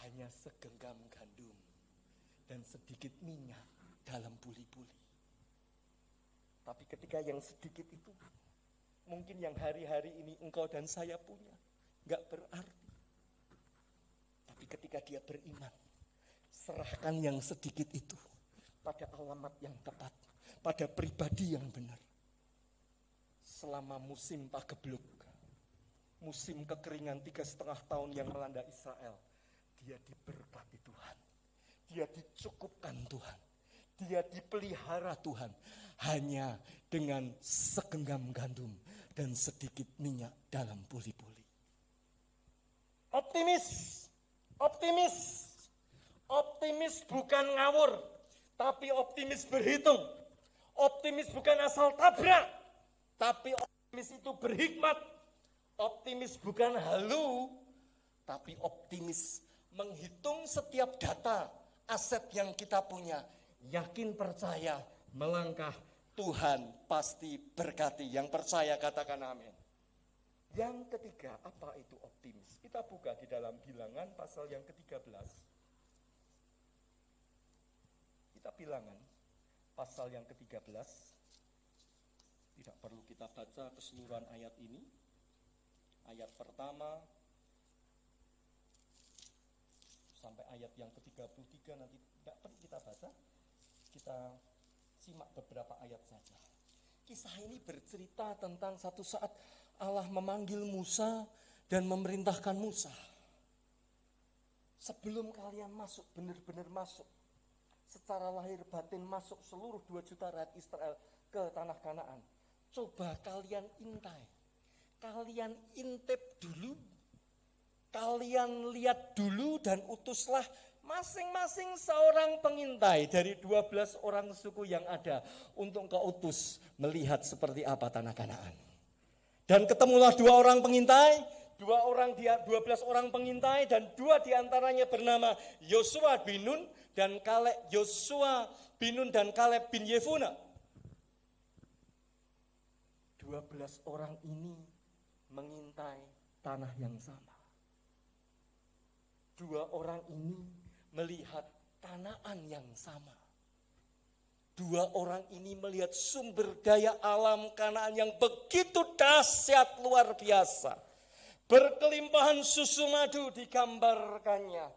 Hanya segenggam gandum dan sedikit minyak dalam buli-buli. Tapi ketika yang sedikit itu, mungkin yang hari-hari ini engkau dan saya punya, gak berarti. Tapi ketika dia beriman, serahkan yang sedikit itu pada alamat yang tepat, pada pribadi yang benar. Selama musim pagebluk, musim kekeringan 3,5 tahun yang melanda Israel, dia diberkati Tuhan, dia dicukupkan Tuhan, dia dipelihara Tuhan, hanya dengan segenggam gandum dan sedikit minyak dalam buli-buli. Optimis bukan ngawur, tapi optimis berhitung. Optimis bukan asal tabrak, tapi optimis itu berhikmat. Optimis bukan halu, tapi optimis menghitung setiap data, aset yang kita punya. Yakin percaya, melangkah, Tuhan pasti berkati. Yang percaya katakan amin. Yang ketiga, apa itu optimis? Kita buka di dalam Bilangan pasal yang ke-13. Kita Bilangan pasal yang ke-13. Tidak perlu kita baca keseluruhan ayat ini. Ayat pertama sampai ayat yang ke-33 nanti tidak perlu kita baca. Kita simak beberapa ayat saja. Kisah ini bercerita tentang satu saat Allah memanggil Musa dan memerintahkan Musa. Sebelum kalian masuk, benar-benar masuk, secara lahir batin masuk seluruh 2 juta rakyat Israel ke tanah Kanaan, coba kalian intai, kalian intip dulu, kalian lihat dulu dan utuslah masing-masing seorang pengintai dari 12 orang suku yang ada untuk keutus melihat seperti apa tanah Kanaan. Dan ketemulah 2 orang pengintai, 12 orang pengintai, dan 2 diantaranya bernama Yosua bin Nun dan Kaleb, Yosua bin Nun dan Kaleb bin Yefune. 12 orang ini mengintai tanah yang sama. 2 orang ini melihat Kanaan yang sama. 2 orang ini melihat sumber daya alam Kanaan yang begitu dahsyat luar biasa. Berkelimpahan susu madu digambarkannya.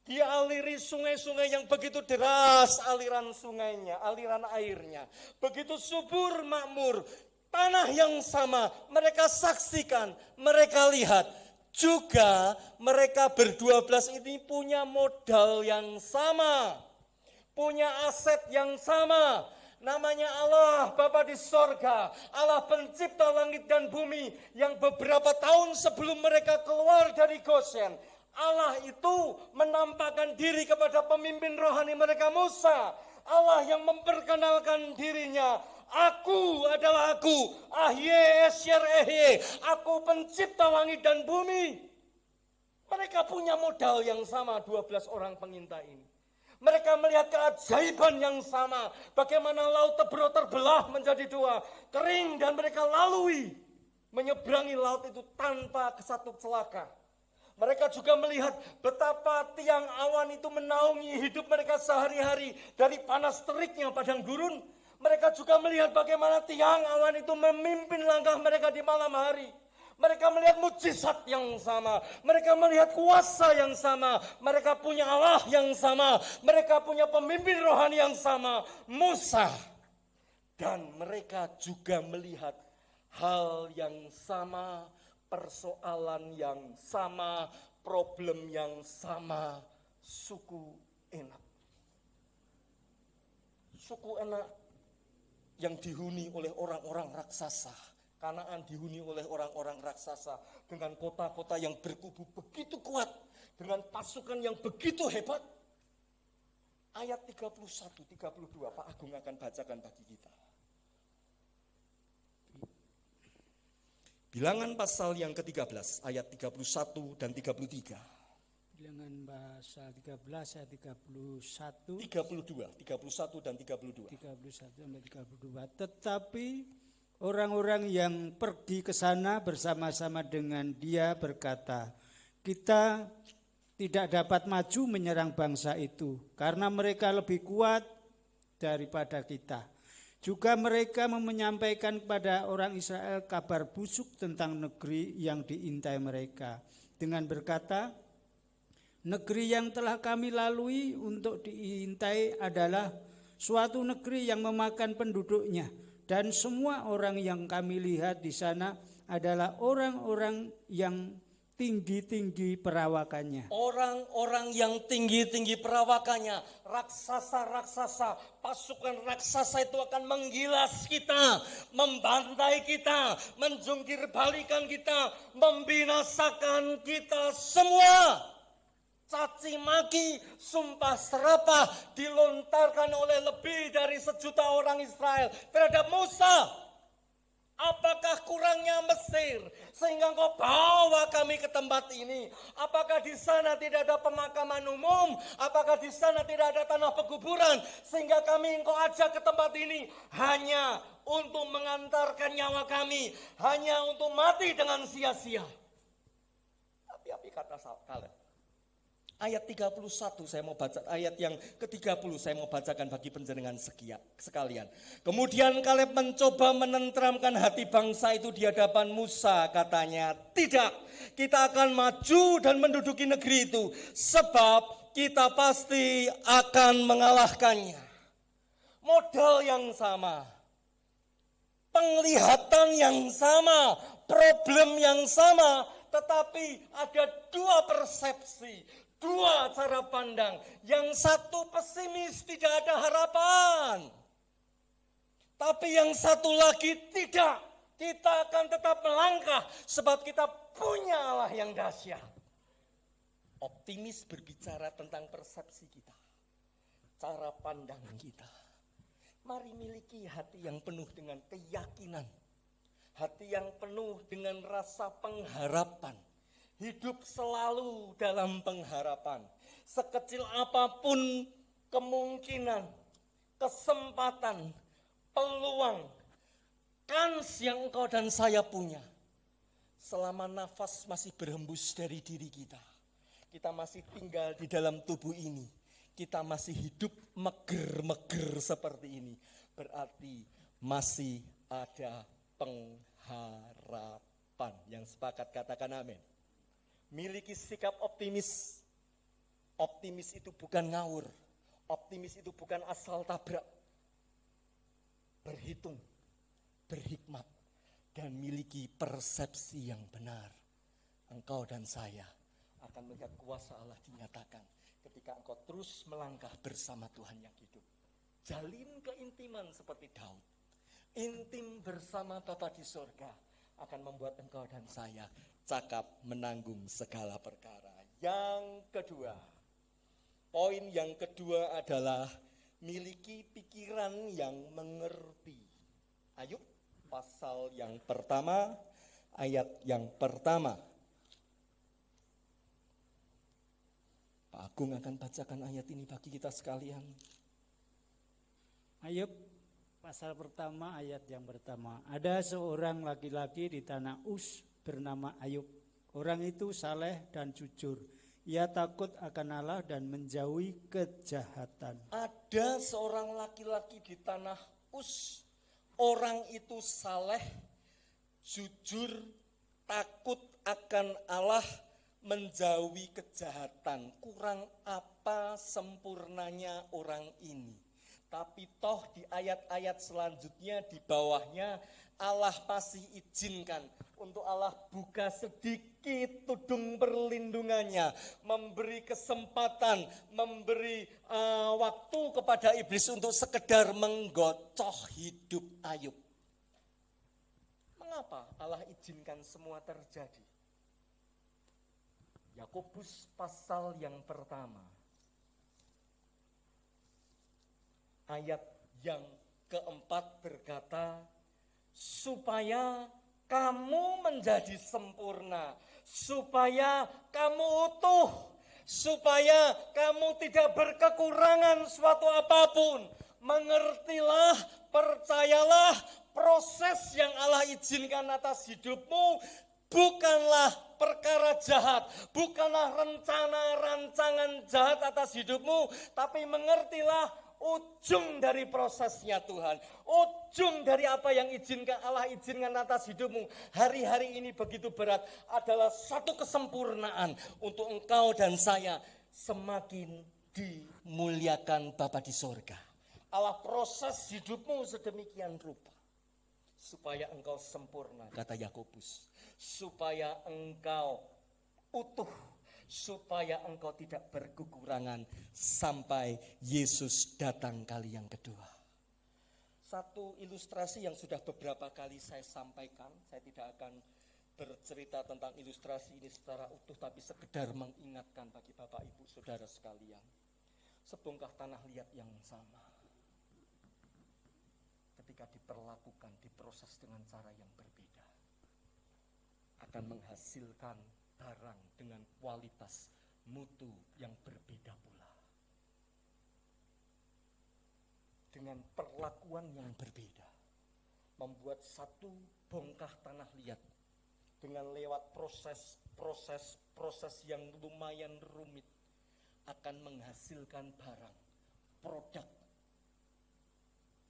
Dialiri sungai-sungai yang begitu deras aliran sungainya, aliran airnya. Begitu subur makmur, tanah yang sama mereka saksikan, mereka lihat. Juga mereka ber-12 ini punya modal yang sama, punya aset yang sama. Namanya Allah Bapa di sorga, Allah pencipta langit dan bumi, yang beberapa tahun sebelum mereka keluar dari Goshen, Allah itu menampakkan diri kepada pemimpin rohani mereka Musa. Allah yang memperkenalkan dirinya. Aku adalah aku, Ahye Esyer Ehye, aku pencipta langit dan bumi. Mereka punya modal yang sama, 12 orang pengintai ini. Mereka melihat keajaiban yang sama, bagaimana laut Tebro terbelah menjadi dua, kering dan mereka lalui, menyeberangi laut itu tanpa satu celaka. Mereka juga melihat betapa tiang awan itu menaungi hidup mereka sehari-hari dari panas teriknya padang gurun. Mereka juga melihat bagaimana tiang awan itu memimpin langkah mereka di malam hari. Mereka melihat mujizat yang sama. Mereka melihat kuasa yang sama. Mereka punya Allah yang sama. Mereka punya pemimpin rohani yang sama, Musa. Dan mereka juga melihat hal yang sama, persoalan yang sama, problem yang sama, suku Enak. Suku Enak yang dihuni oleh orang-orang raksasa. Kanaan dihuni oleh orang-orang raksasa dengan kota-kota yang berkubu begitu kuat, dengan pasukan yang begitu hebat. Ayat 31, 32 Pak Agung akan bacakan bagi kita. Bilangan pasal yang ke-13 ayat 31 dan 33. Bilangan pasal 13 ayat 31, 32, 31 dan 32. 31 sampai 32. Tetapi orang-orang yang pergi ke sana bersama-sama dengan dia berkata, kita tidak dapat maju menyerang bangsa itu karena mereka lebih kuat daripada kita. Juga mereka menyampaikan kepada orang Israel kabar busuk tentang negeri yang diintai mereka dengan berkata, negeri yang telah kami lalui untuk diintai adalah suatu negeri yang memakan penduduknya. Dan semua orang yang kami lihat di sana adalah orang-orang yang tinggi-tinggi perawakannya. Orang-orang yang tinggi-tinggi perawakannya, raksasa-raksasa, pasukan raksasa itu akan menggilas kita, membantai kita, menjungkir balikan kita, membinasakan kita semua. Caci maki, sumpah serapah dilontarkan oleh lebih dari 1 juta orang Israel terhadap Musa. Apakah kurangnya Mesir sehingga engkau bawa kami ke tempat ini? Apakah di sana tidak ada pemakaman umum? Apakah di sana tidak ada tanah pekuburan sehingga kami engkau ajak ke tempat ini hanya untuk mengantarkan nyawa kami, hanya untuk mati dengan sia-sia? Tapi kata Kaleb. Ayat 31 saya mau baca, ayat yang ke-30 saya mau bacakan bagi penjenengan sekalian. Kemudian Kaleb mencoba menenteramkan hati bangsa itu di hadapan Musa, katanya, tidak, kita akan maju dan menduduki negeri itu, sebab kita pasti akan mengalahkannya. Modal yang sama, penglihatan yang sama, problem yang sama, tetapi ada dua persepsi, dua cara pandang. Yang satu pesimis, tidak ada harapan. Tapi yang satu lagi tidak. Kita akan tetap melangkah sebab kita punya Allah yang dahsyat. Optimis berbicara tentang persepsi kita, cara pandang kita. Mari miliki hati yang penuh dengan keyakinan, hati yang penuh dengan rasa pengharapan. Hidup selalu dalam pengharapan. Sekecil apapun kemungkinan, kesempatan, peluang, kans yang engkau dan saya punya. Selama nafas masih berhembus dari diri kita, kita masih tinggal di dalam tubuh ini, kita masih hidup meger-meger seperti ini, berarti masih ada pengharapan. Yang sepakat katakan amin. Miliki sikap optimis. Optimis itu bukan ngawur. Optimis itu bukan asal tabrak. Berhitung, berhikmat, dan miliki persepsi yang benar. Engkau dan saya akan melihat kuasa Allah dinyatakan ketika engkau terus melangkah bersama Tuhan yang hidup. Jalin keintiman seperti Daud. Intim bersama Bapa di surga akan membuat engkau dan saya cakap menanggung segala perkara. Yang kedua, poin yang kedua adalah miliki pikiran yang mengerti. Ayub pasal yang pertama, ayat yang pertama. Pak Agung akan bacakan ayat ini bagi kita sekalian. Ayub pasal pertama ayat yang pertama. Ada seorang laki-laki di tanah Uz bernama Ayub. Orang itu saleh dan jujur. Ia takut akan Allah dan menjauhi kejahatan. Ada seorang laki-laki di tanah Uz. Orang itu saleh, jujur, takut akan Allah, menjauhi kejahatan. Kurang apa sempurnanya orang ini. Tapi toh di ayat-ayat selanjutnya di bawahnya Allah masih izinkan untuk Allah buka sedikit tudung perlindungannya, memberi kesempatan, memberi waktu kepada iblis untuk sekedar menggocoh hidup Ayub. Mengapa Allah izinkan semua terjadi? Yakobus pasal yang pertama, ayat yang keempat berkata, supaya kamu menjadi sempurna, supaya kamu utuh, supaya kamu tidak berkekurangan suatu apapun. Mengertilah, percayalah, proses yang Allah izinkan atas hidupmu bukanlah perkara jahat, bukanlah rencana rancangan jahat atas hidupmu, tapi mengertilah ujung dari prosesnya Tuhan, ujung dari apa yang Allah izinkan atas hidupmu hari-hari ini begitu berat adalah satu kesempurnaan untuk engkau dan saya semakin dimuliakan Bapa di sorga. Allah proses hidupmu sedemikian rupa supaya engkau sempurna, kata Yakobus, supaya engkau utuh, supaya engkau tidak berkekurangan sampai Yesus datang kali yang kedua. Satu ilustrasi yang sudah beberapa kali saya sampaikan, saya tidak akan bercerita tentang ilustrasi ini secara utuh, tapi sekedar mengingatkan bagi Bapak Ibu Saudara sekalian. Sebongkah tanah liat yang sama, ketika diperlakukan, diproses dengan cara yang berbeda, akan menghasilkan barang dengan kualitas mutu yang berbeda pula. Dengan perlakuan yang berbeda. Membuat satu bongkah tanah liat dengan lewat proses yang lumayan rumit akan menghasilkan barang, produk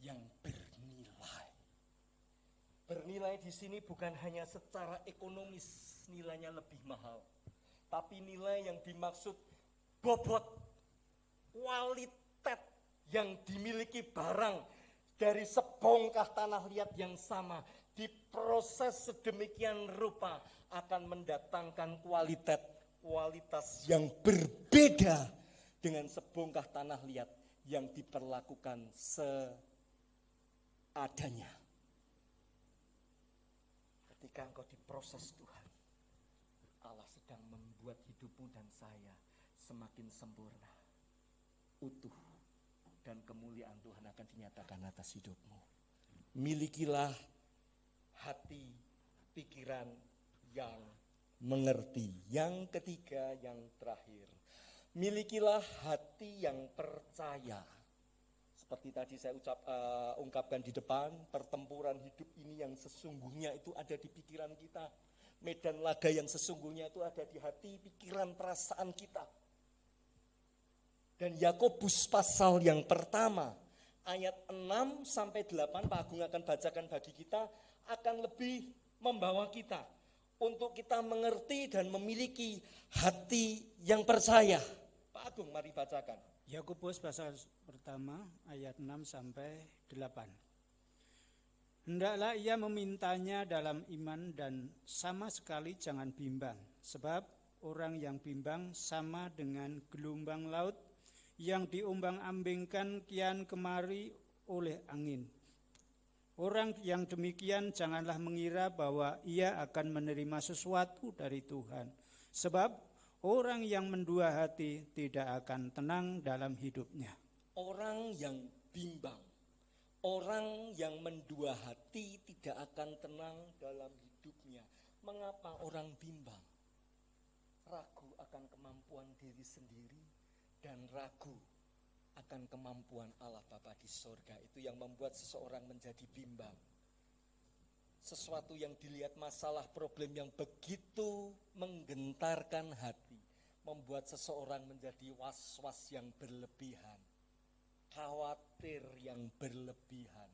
yang bernilai. Bernilai di sini bukan hanya secara ekonomis nilainya lebih mahal, tapi nilai yang dimaksud bobot, kualitas yang dimiliki barang dari sebongkah tanah liat yang sama diproses sedemikian rupa akan mendatangkan kualitas yang berbeda dengan sebongkah tanah liat yang diperlakukan seadanya. Ketika engkau diproses Tuhan, Allah sedang membuat hidupmu dan saya semakin sempurna, utuh, dan kemuliaan Tuhan akan dinyatakan atas hidupmu. Milikilah hati, pikiran yang mengerti. Yang ketiga, yang terakhir, milikilah hati yang percaya. Seperti tadi saya ungkapkan di depan, pertempuran hidup ini yang sesungguhnya itu ada di pikiran kita. Medan laga yang sesungguhnya itu ada di hati, pikiran, perasaan kita. Dan Yakobus pasal yang pertama, ayat 6 sampai 8, Pak Agung akan bacakan bagi kita, akan lebih membawa kita untuk kita mengerti dan memiliki hati yang percaya. Pak Agung, mari bacakan. Yakobus pasal pertama ayat 6 sampai 8. Hendaklah ia memintanya dalam iman dan sama sekali jangan bimbang, sebab orang yang bimbang sama dengan gelombang laut yang diombang-ambingkan kian kemari oleh angin. Orang yang demikian janganlah mengira bahwa ia akan menerima sesuatu dari Tuhan, sebab orang yang mendua hati tidak akan tenang dalam hidupnya. Orang yang bimbang, orang yang mendua hati tidak akan tenang dalam hidupnya. Mengapa orang bimbang? Ragu akan kemampuan diri sendiri dan ragu akan kemampuan Allah Bapa di sorga. Itu yang membuat seseorang menjadi bimbang. Sesuatu yang dilihat masalah, problem yang begitu menggentarkan hati, membuat seseorang menjadi was-was yang berlebihan, khawatir yang berlebihan.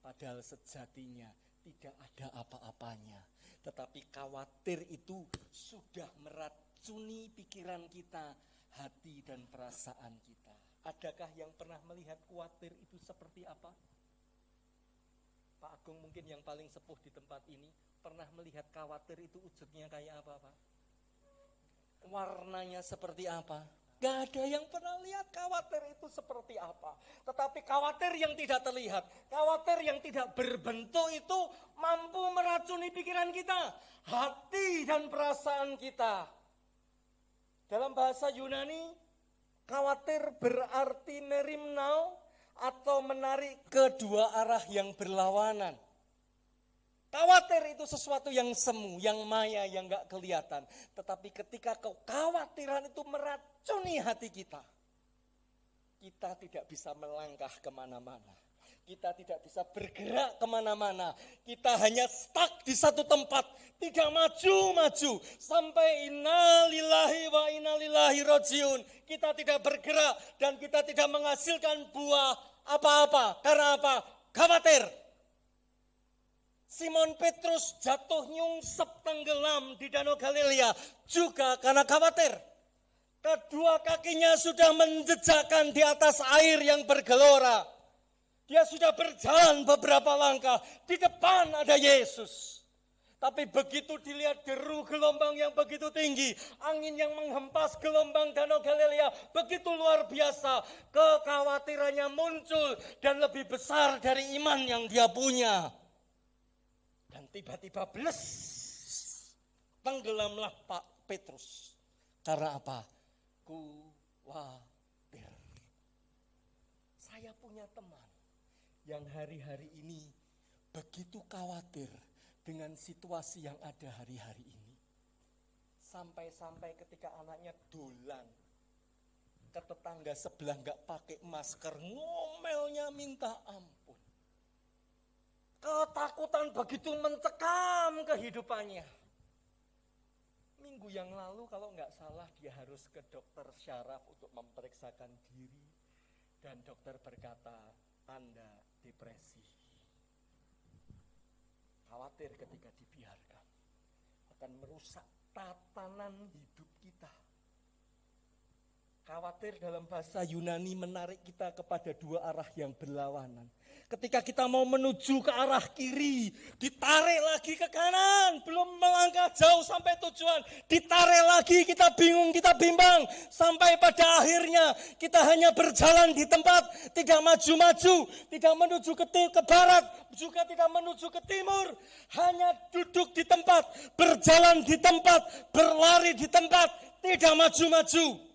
Padahal sejatinya tidak ada apa-apanya. Tetapi khawatir itu sudah meracuni pikiran kita, hati dan perasaan kita. Adakah yang pernah melihat khawatir itu seperti apa? Pak Agung mungkin yang paling sepuh di tempat ini pernah melihat khawatir itu wujudnya kayak apa, Pak? Warnanya seperti apa? Gak ada yang pernah lihat khawatir itu seperti apa. Tetapi khawatir yang tidak terlihat, khawatir yang tidak berbentuk itu mampu meracuni pikiran kita, hati dan perasaan kita. Dalam bahasa Yunani, khawatir berarti merimnau, atau menarik kedua arah yang berlawanan. Khawatir itu sesuatu yang semu, yang maya, yang gak kelihatan. Tetapi ketika kekhawatiran itu meracuni hati kita, kita tidak bisa melangkah kemana-mana. Kita tidak bisa bergerak kemana-mana. Kita hanya stuck di satu tempat, tidak maju-maju. Sampai innalillahi wa innalillahi rajiun. Kita tidak bergerak dan kita tidak menghasilkan buah apa-apa. Karena apa? Khawatir. Simon Petrus jatuh nyungsep tenggelam di Danau Galilea juga karena khawatir. Kedua kakinya sudah menjejakkan di atas air yang bergelora. Dia sudah berjalan beberapa langkah, di depan ada Yesus. Tapi begitu dilihat deru gelombang yang begitu tinggi, angin yang menghempas gelombang Danau Galilea begitu luar biasa, kekhawatirannya muncul dan lebih besar dari iman yang dia punya. Dan tiba-tiba bles, tenggelamlah Pak Petrus. Karena apa? Khawatir. Saya punya teman yang hari-hari ini begitu khawatir dengan situasi yang ada hari-hari ini. Sampai-sampai ketika anaknya dolan ke tetangga sebelah gak pakai masker, ngomelnya minta ampun. Ketakutan begitu mencekam kehidupannya. Minggu yang lalu kalau gak salah dia harus ke dokter syaraf untuk memeriksakan diri. Dan dokter berkata, Anda depresi. Khawatir ketika dibiarkan akan merusak tatanan hidup kita. Khawatir dalam bahasa Yunani menarik kita kepada dua arah yang berlawanan. Ketika kita mau menuju ke arah kiri, ditarik lagi ke kanan, belum melangkah jauh sampai tujuan, ditarik lagi, kita bingung, kita bimbang, sampai pada akhirnya kita hanya berjalan di tempat, tidak maju-maju, tidak menuju ke barat, juga tidak menuju ke timur, hanya duduk di tempat, berjalan di tempat, berlari di tempat, tidak maju-maju.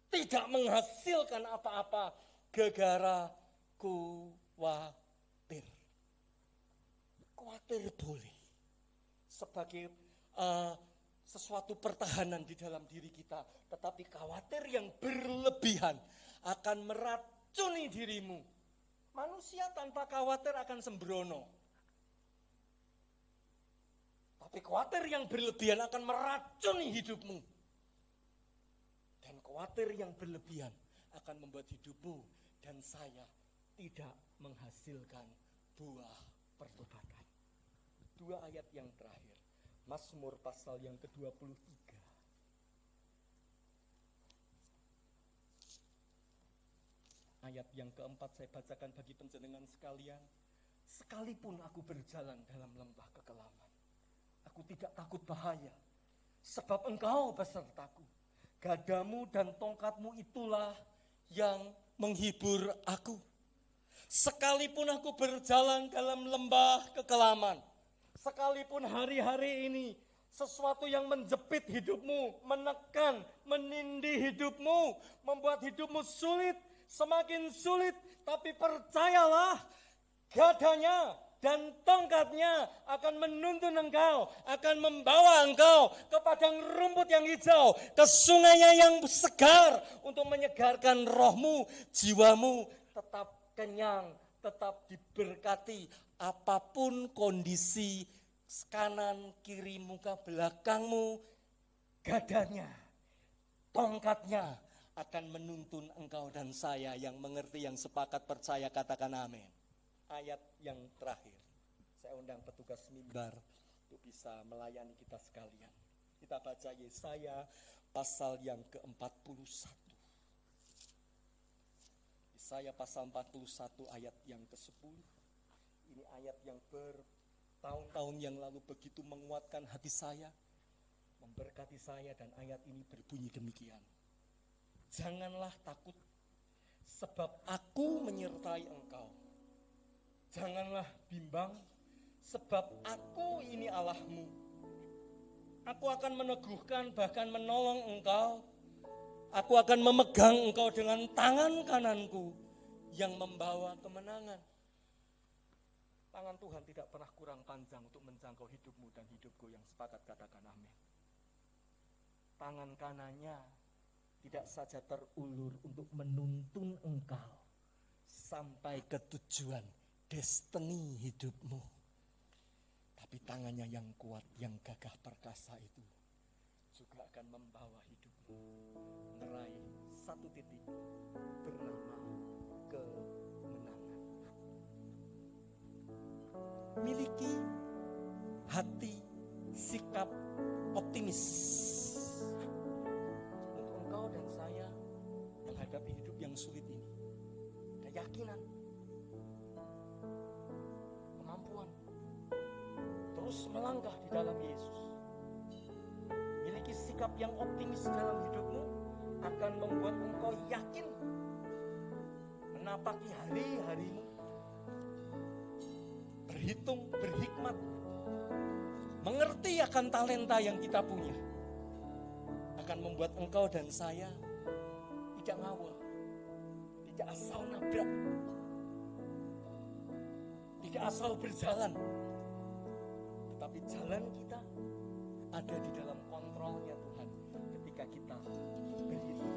Tidak menghasilkan apa-apa gara-gara khawatir. Khawatir boleh sebagai sesuatu pertahanan di dalam diri kita, tetapi khawatir yang berlebihan akan meracuni dirimu. Manusia tanpa khawatir akan sembrono, tapi khawatir yang berlebihan akan meracuni hidupmu. Dan khawatir yang berlebihan akan membuat hidupmu dan saya tidak menghasilkan buah pertobatan. Dua ayat yang terakhir, Mazmur pasal yang ke-23. Ayat yang keempat saya bacakan bagi penjenengan sekalian. Sekalipun aku berjalan dalam lembah kekelaman, aku tidak takut bahaya, sebab Engkau besertaku. Gadamu dan tongkatmu itulah yang menghibur aku. Sekalipun aku berjalan dalam lembah kekelaman, sekalipun hari-hari ini sesuatu yang menjepit hidupmu, menekan, menindih hidupmu, membuat hidupmu sulit, semakin sulit. Tapi percayalah, gadanya dan tongkatnya akan menuntun engkau, akan membawa engkau ke padang rumput yang hijau, ke sungai yang segar, untuk menyegarkan rohmu, jiwamu tetap kenyang, tetap diberkati. Apapun kondisi kanan, kiri, muka, belakangmu, gadanya, tongkatnya akan menuntun engkau dan saya yang mengerti, yang sepakat percaya, katakan amin. Ayat yang terakhir, saya undang petugas mimbar untuk bisa melayani kita sekalian. Kita baca Yesaya pasal yang ke-41. Yesaya pasal 41 ayat yang ke-10. Ini ayat yang bertahun-tahun yang lalu begitu menguatkan hati saya, memberkati saya, dan ayat ini berbunyi demikian. Janganlah takut, sebab aku menyertai engkau. Janganlah bimbang, sebab aku ini Allahmu. Aku akan meneguhkan, bahkan menolong engkau. Aku akan memegang engkau dengan tangan kananku yang membawa kemenangan. Tangan Tuhan tidak pernah kurang panjang untuk menjangkau hidupmu dan hidupku, yang sepakat katakan amin. Tangan kanannya tidak saja terulur untuk menuntun engkau sampai ke tujuan, destiny hidupmu. Tapi tangannya yang kuat, yang gagah perkasa itu juga akan membawa hidupmu meraih satu titik bernama kemenangan. Miliki hati sikap optimis untuk engkau dan saya menghadapi hidup yang sulit ini. Keyakinan, kemampuan terus melangkah di dalam Yesus. Miliki sikap yang optimis dalam hidupmu akan membuat engkau yakin menapaki hari-harimu, berhitung, berhikmat, mengerti akan talenta yang kita punya, akan membuat engkau dan saya tidak ngawur, tidak asal nabrak, tidak asal berjalan, tetapi jalan kita ada di dalam kontrolnya Tuhan ketika kita berhitung,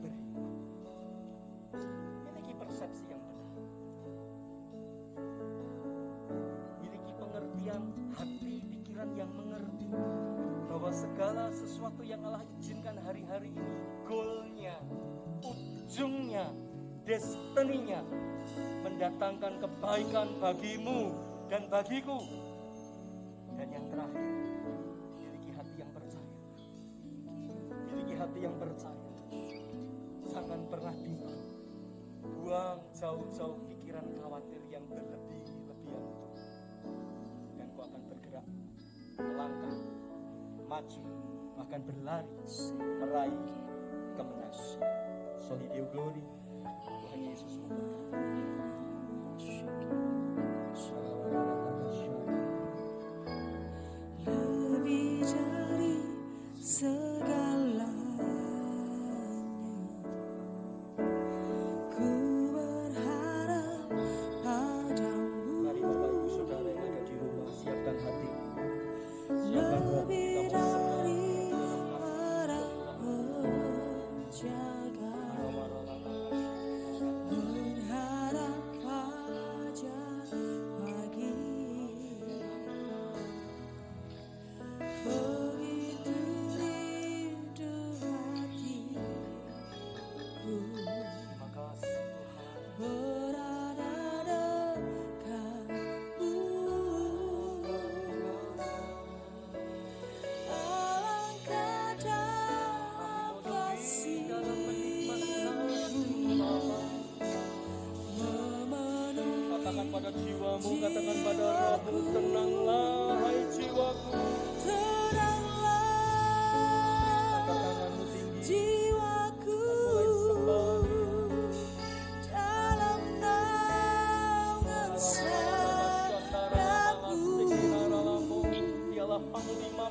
berhikmat, miliki persepsi yang benar, miliki pengertian hati, pikiran yang mengerti bahwa segala sesuatu yang Allah izinkan hari-hari ini, goalnya, ujungnya, destiny-nya mendatangkan kebaikan bagimu dan bagiku. Dan yang terakhir, miliki hati yang percaya. Miliki hati yang percaya. Jangan pernah bimbang. Buang jauh-jauh pikiran khawatir yang berlebih-lebihan itu. Dan kau akan bergerak, melangkah, maju, bahkan berlari, meraih kemenangan. Soli Deo Glory, Tuhan Yesus memberkati. Lebih dari segalanya, ku berharap padamu. Mari Bapak Ibu Saudara yang ada di rumah, siapkan hati, siapkan roh, kita Lebih mau dari para penjaga, berharap fajar pagi. Begitu rindu hatiku Terima kasih Tuhan. berada dekatmu. Alangkah dalam kasih-Mu memenuhi Katakan pada jiwamu, katakan pada rohmu, tenanglah hai jiwaku. tenanglah Angkat tanganmu tinggi, jiwaku mulai sembah. dalam naungan sayapmu. Dialah panglima,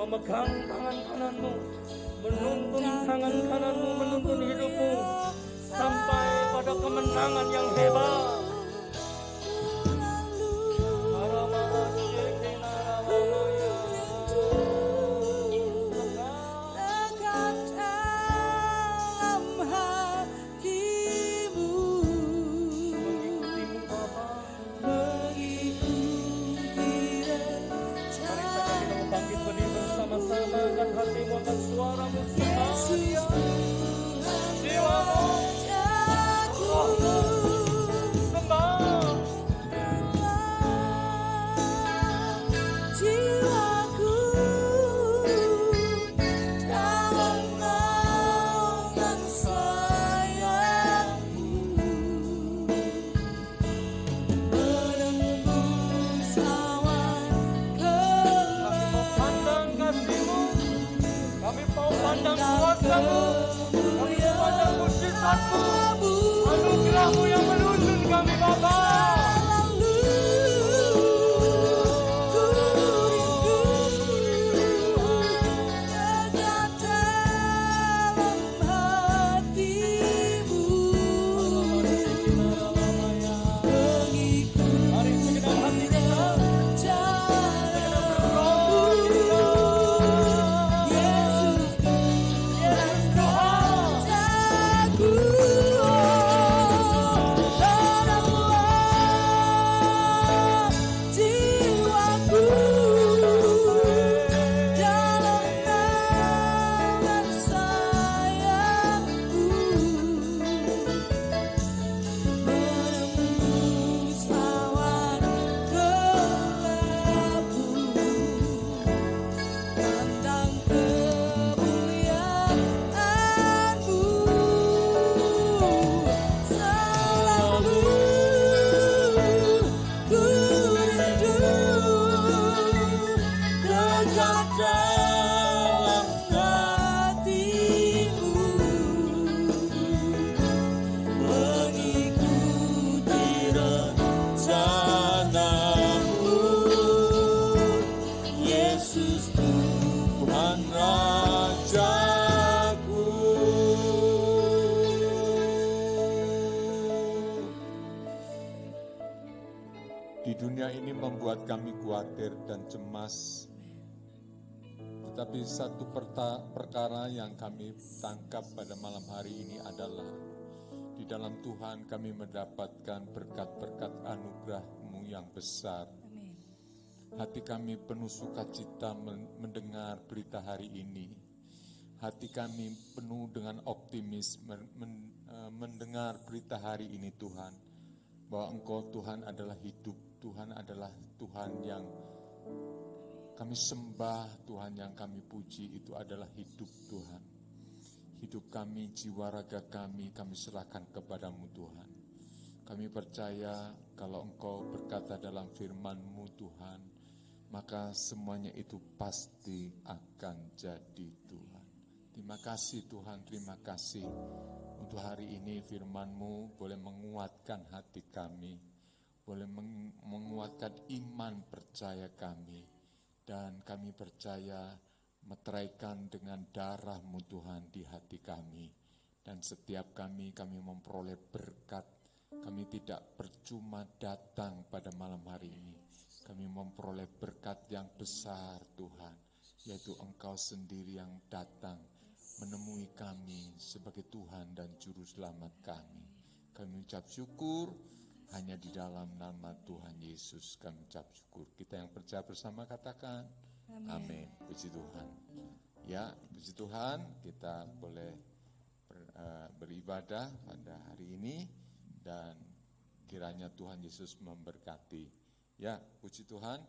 memegang tangan kananmu, menuntun tangan kananmu, menuntun hidupmu sampai pada kemenangan yang hebat. Hatimu akan suaramu Yesus Tuhan, jiwamu sembah, jiwaku dalam naungan sayangmu, menembus awan kami mau pandang kasih-Mu, kami mau pandang kuasa-Mu, kami mau pandang mujizat-Mu, anugerah-Mu yang menuntun kami Bapa. Di dunia ini membuat kami khawatir dan cemas. Tetapi satu perkara yang kami tangkap pada malam hari ini adalah di dalam Tuhan kami mendapatkan berkat-berkat anugerah-Mu yang besar. Amin. Hati kami penuh sukacita mendengar berita hari ini. Hati kami penuh dengan optimis mendengar berita hari ini Tuhan. Bahwa Engkau Tuhan adalah hidup, Tuhan adalah Tuhan yang kami sembah, Tuhan yang kami puji, itu adalah hidup Tuhan. Hidup kami, jiwa raga kami serahkan kepadamu Tuhan. Kami percaya kalau Engkau berkata dalam firman-Mu Tuhan, maka semuanya itu pasti akan jadi Tuhan. Terima kasih Tuhan, terima kasih. Untuk hari ini firman-Mu boleh menguatkan hati kami, boleh menguatkan iman percaya kami. Dan kami percaya meteraikan dengan darah-Mu Tuhan di hati kami. Dan setiap kami memperoleh berkat. Kami tidak percuma datang pada malam hari ini. Kami memperoleh berkat yang besar Tuhan, yaitu Engkau sendiri yang datang menemui kami sebagai Tuhan dan Juru Selamat kami. Kami ucap syukur hanya di dalam nama Tuhan Yesus kami ucap syukur. Kita yang percaya bersama katakan amin. Puji Tuhan. Ya, puji Tuhan, kita boleh beribadah pada hari ini dan kiranya Tuhan Yesus memberkati. Ya, puji Tuhan.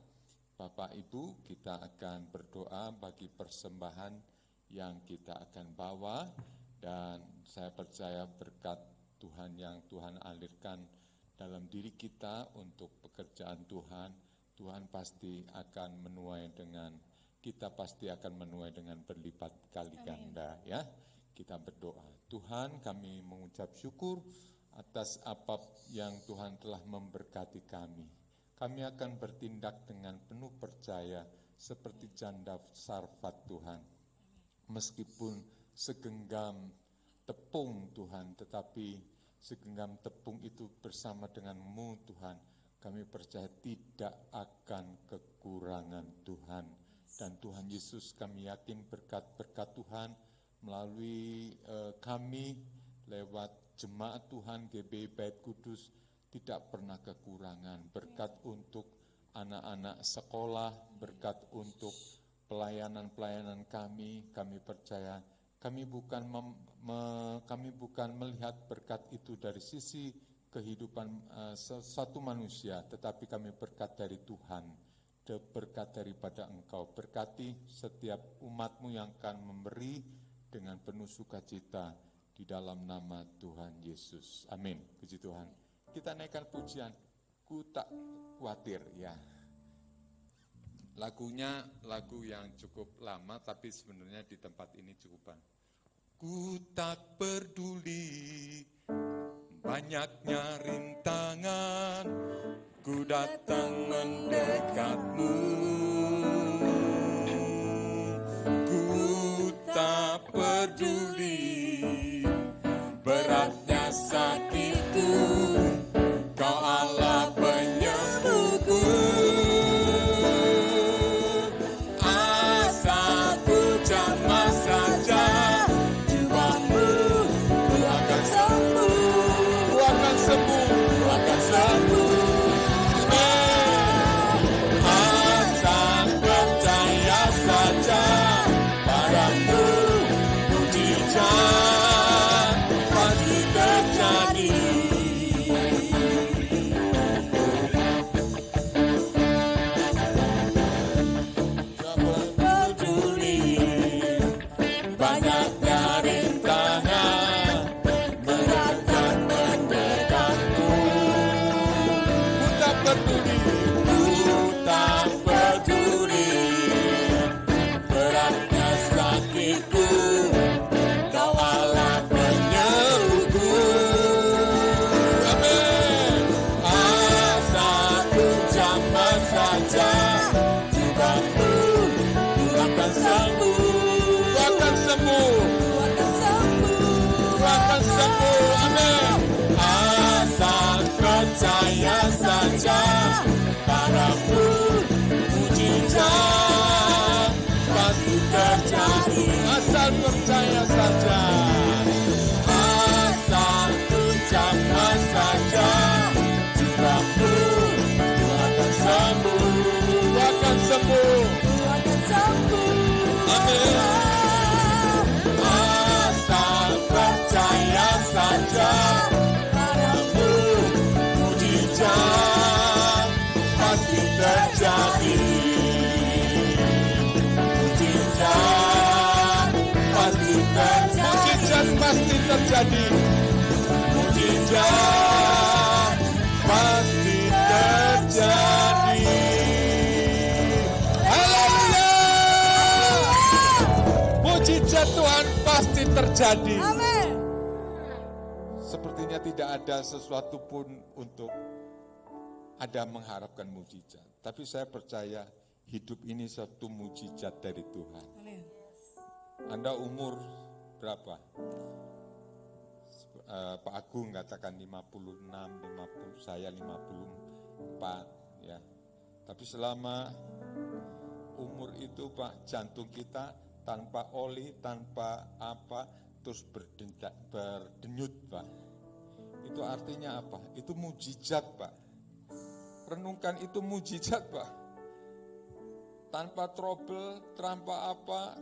Bapak Ibu, kita akan berdoa bagi persembahan yang kita akan bawa, dan saya percaya berkat Tuhan yang Tuhan alirkan dalam diri kita untuk pekerjaan Tuhan, Tuhan pasti akan menuai dengan, kita pasti akan menuai dengan berlipat kali ganda. Ya, kita berdoa. Tuhan, kami mengucap syukur atas apa yang Tuhan telah memberkati kami. Kami akan bertindak dengan penuh percaya seperti janda Sarfat Tuhan. Meskipun segenggam tepung Tuhan, tetapi segenggam tepung itu bersama dengan-Mu Tuhan, kami percaya tidak akan kekurangan Tuhan. Dan Tuhan Yesus, kami yakin berkat-berkat Tuhan melalui kami lewat jemaat Tuhan GBI Bait Kudus tidak pernah kekurangan. Berkat untuk anak-anak sekolah, berkat untuk pelayanan-pelayanan kami percaya kami bukan melihat berkat itu dari sisi kehidupan satu manusia, tetapi kami berkat dari Tuhan, berkat daripada Engkau. Berkati setiap umat-Mu yang akan memberi dengan penuh sukacita di dalam nama Tuhan Yesus. Amin. Puji Tuhan. Kita naikkan pujian, Ku Tak Khawatir, ya. Lagunya lagu yang cukup lama, tapi sebenarnya di tempat ini cukup. Ku tak peduli banyaknya rintangan, ku datang mendekat-Mu. Ku tak peduli beratnya sakitku, Kau Allah penyembuhku. Asal ku jamah saja jubah-Mu, ku akan sembuh, ku akan sembuh, ku akan sembuh. Asal percaya saja padamu, mujizat pasti terjadi. Banyaknya rintangan beratkan mendekatku. Ku tak peduli, ku tak peduli beratnya sakitku, Kau Allah penyembuhku. Amin. Asal ku jamah saja jubah-Mu, ku akan sembuh. Amin. Asal percaya saja padamu, mujizat pasti terjadi. Asal percaya saja, asal ku jamah saja jubah-Mu, ku akan sembuh, ku akan sembuh, ku akan sembuh. Amin. Percaya saja padamu, mujizat pasti terjadi. Mujizat pasti terjadi. Mujizat pasti terjadi. Mujizat pasti terjadi. Haleluya. Mujizat Tuhan pasti terjadi. Amin. Sepertinya tidak ada sesuatu pun untuk ada mengharapkan mujizat. Tapi saya percaya hidup ini satu mujizat dari Tuhan. Amin. Anda umur berapa? Pak Agung katakan 56, 50, saya 54 ya. Tapi selama umur itu Pak, jantung kita tanpa oli, tanpa apa, terus berdenyut Pak. Itu artinya apa? Itu mujizat Pak. Renungkan itu mujizat Pak. Tanpa trouble, tanpa apa,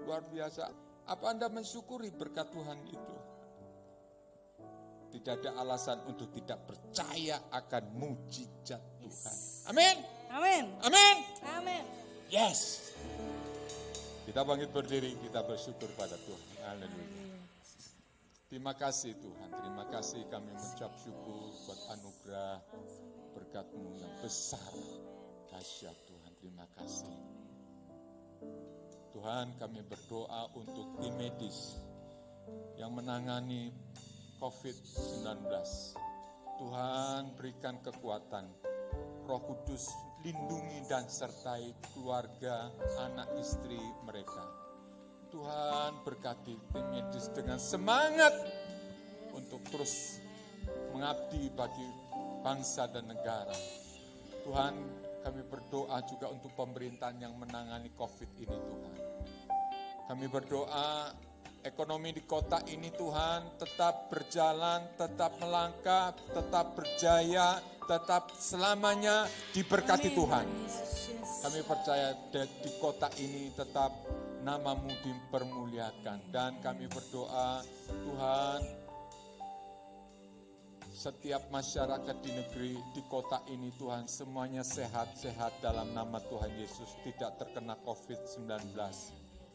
luar biasa. Apa Anda mensyukuri berkat Tuhan itu? Tidak ada alasan untuk tidak percaya akan mujizat Tuhan. Amin. Amin. Amin. Amin. Yes. Kita bangkit berdiri, kita bersyukur pada Tuhan. Haleluya. Terima kasih Tuhan, terima kasih kami mengucap syukur buat anugerah berkat-Mu yang besar. Dahsyat Tuhan, terima kasih. Tuhan, kami berdoa untuk tim medis yang menangani COVID-19. Tuhan, berikan kekuatan, Roh Kudus lindungi dan sertai keluarga, anak istri mereka. Tuhan berkati tim medis dengan semangat untuk terus mengabdi bagi bangsa dan negara. Tuhan, kami berdoa juga untuk pemerintahan yang menangani COVID ini Tuhan. Kami berdoa ekonomi di kota ini Tuhan tetap berjalan, tetap melangkah, tetap berjaya, tetap selamanya diberkati Tuhan. Kami percaya di kota ini tetap nama-Mu dipermuliakan. Dan kami berdoa Tuhan, setiap masyarakat di negeri, di kota ini Tuhan, semuanya sehat-sehat dalam nama Tuhan Yesus, tidak terkena COVID-19.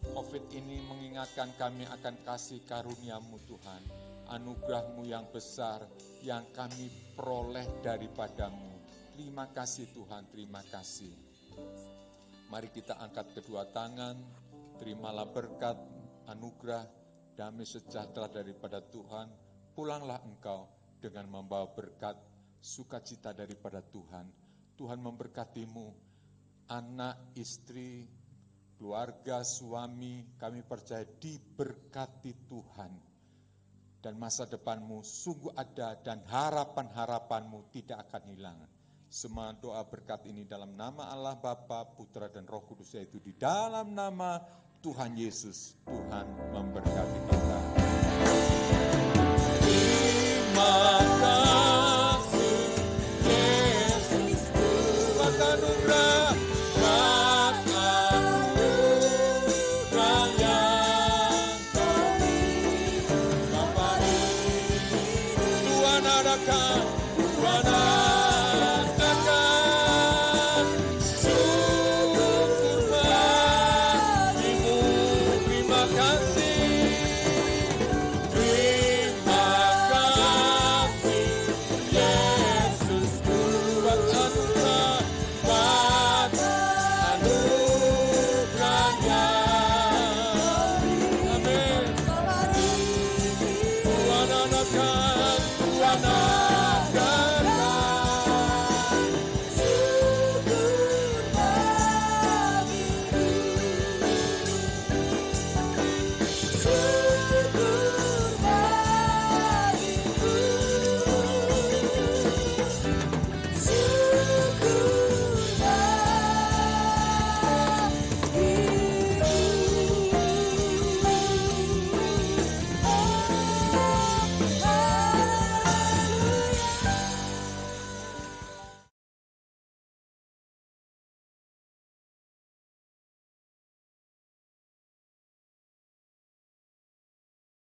COVID ini mengingatkan kami akan kasih karunia-Mu Tuhan, anugerah-Mu yang besar yang kami peroleh daripada-Mu. Terima kasih Tuhan, terima kasih. Mari kita angkat kedua tangan, terimalah berkat, anugerah, damai sejahtera daripada Tuhan. Pulanglah engkau dengan membawa berkat, sukacita daripada Tuhan. Tuhan memberkatimu, anak, istri, keluarga, suami, kami percaya diberkati Tuhan. Dan masa depanmu sungguh ada dan harapan-harapanmu tidak akan hilang. Semua doa berkat ini dalam nama Allah Bapa, Putra dan Roh Kudus, yaitu di dalam nama Tuhan Yesus. Tuhan memberkati kita.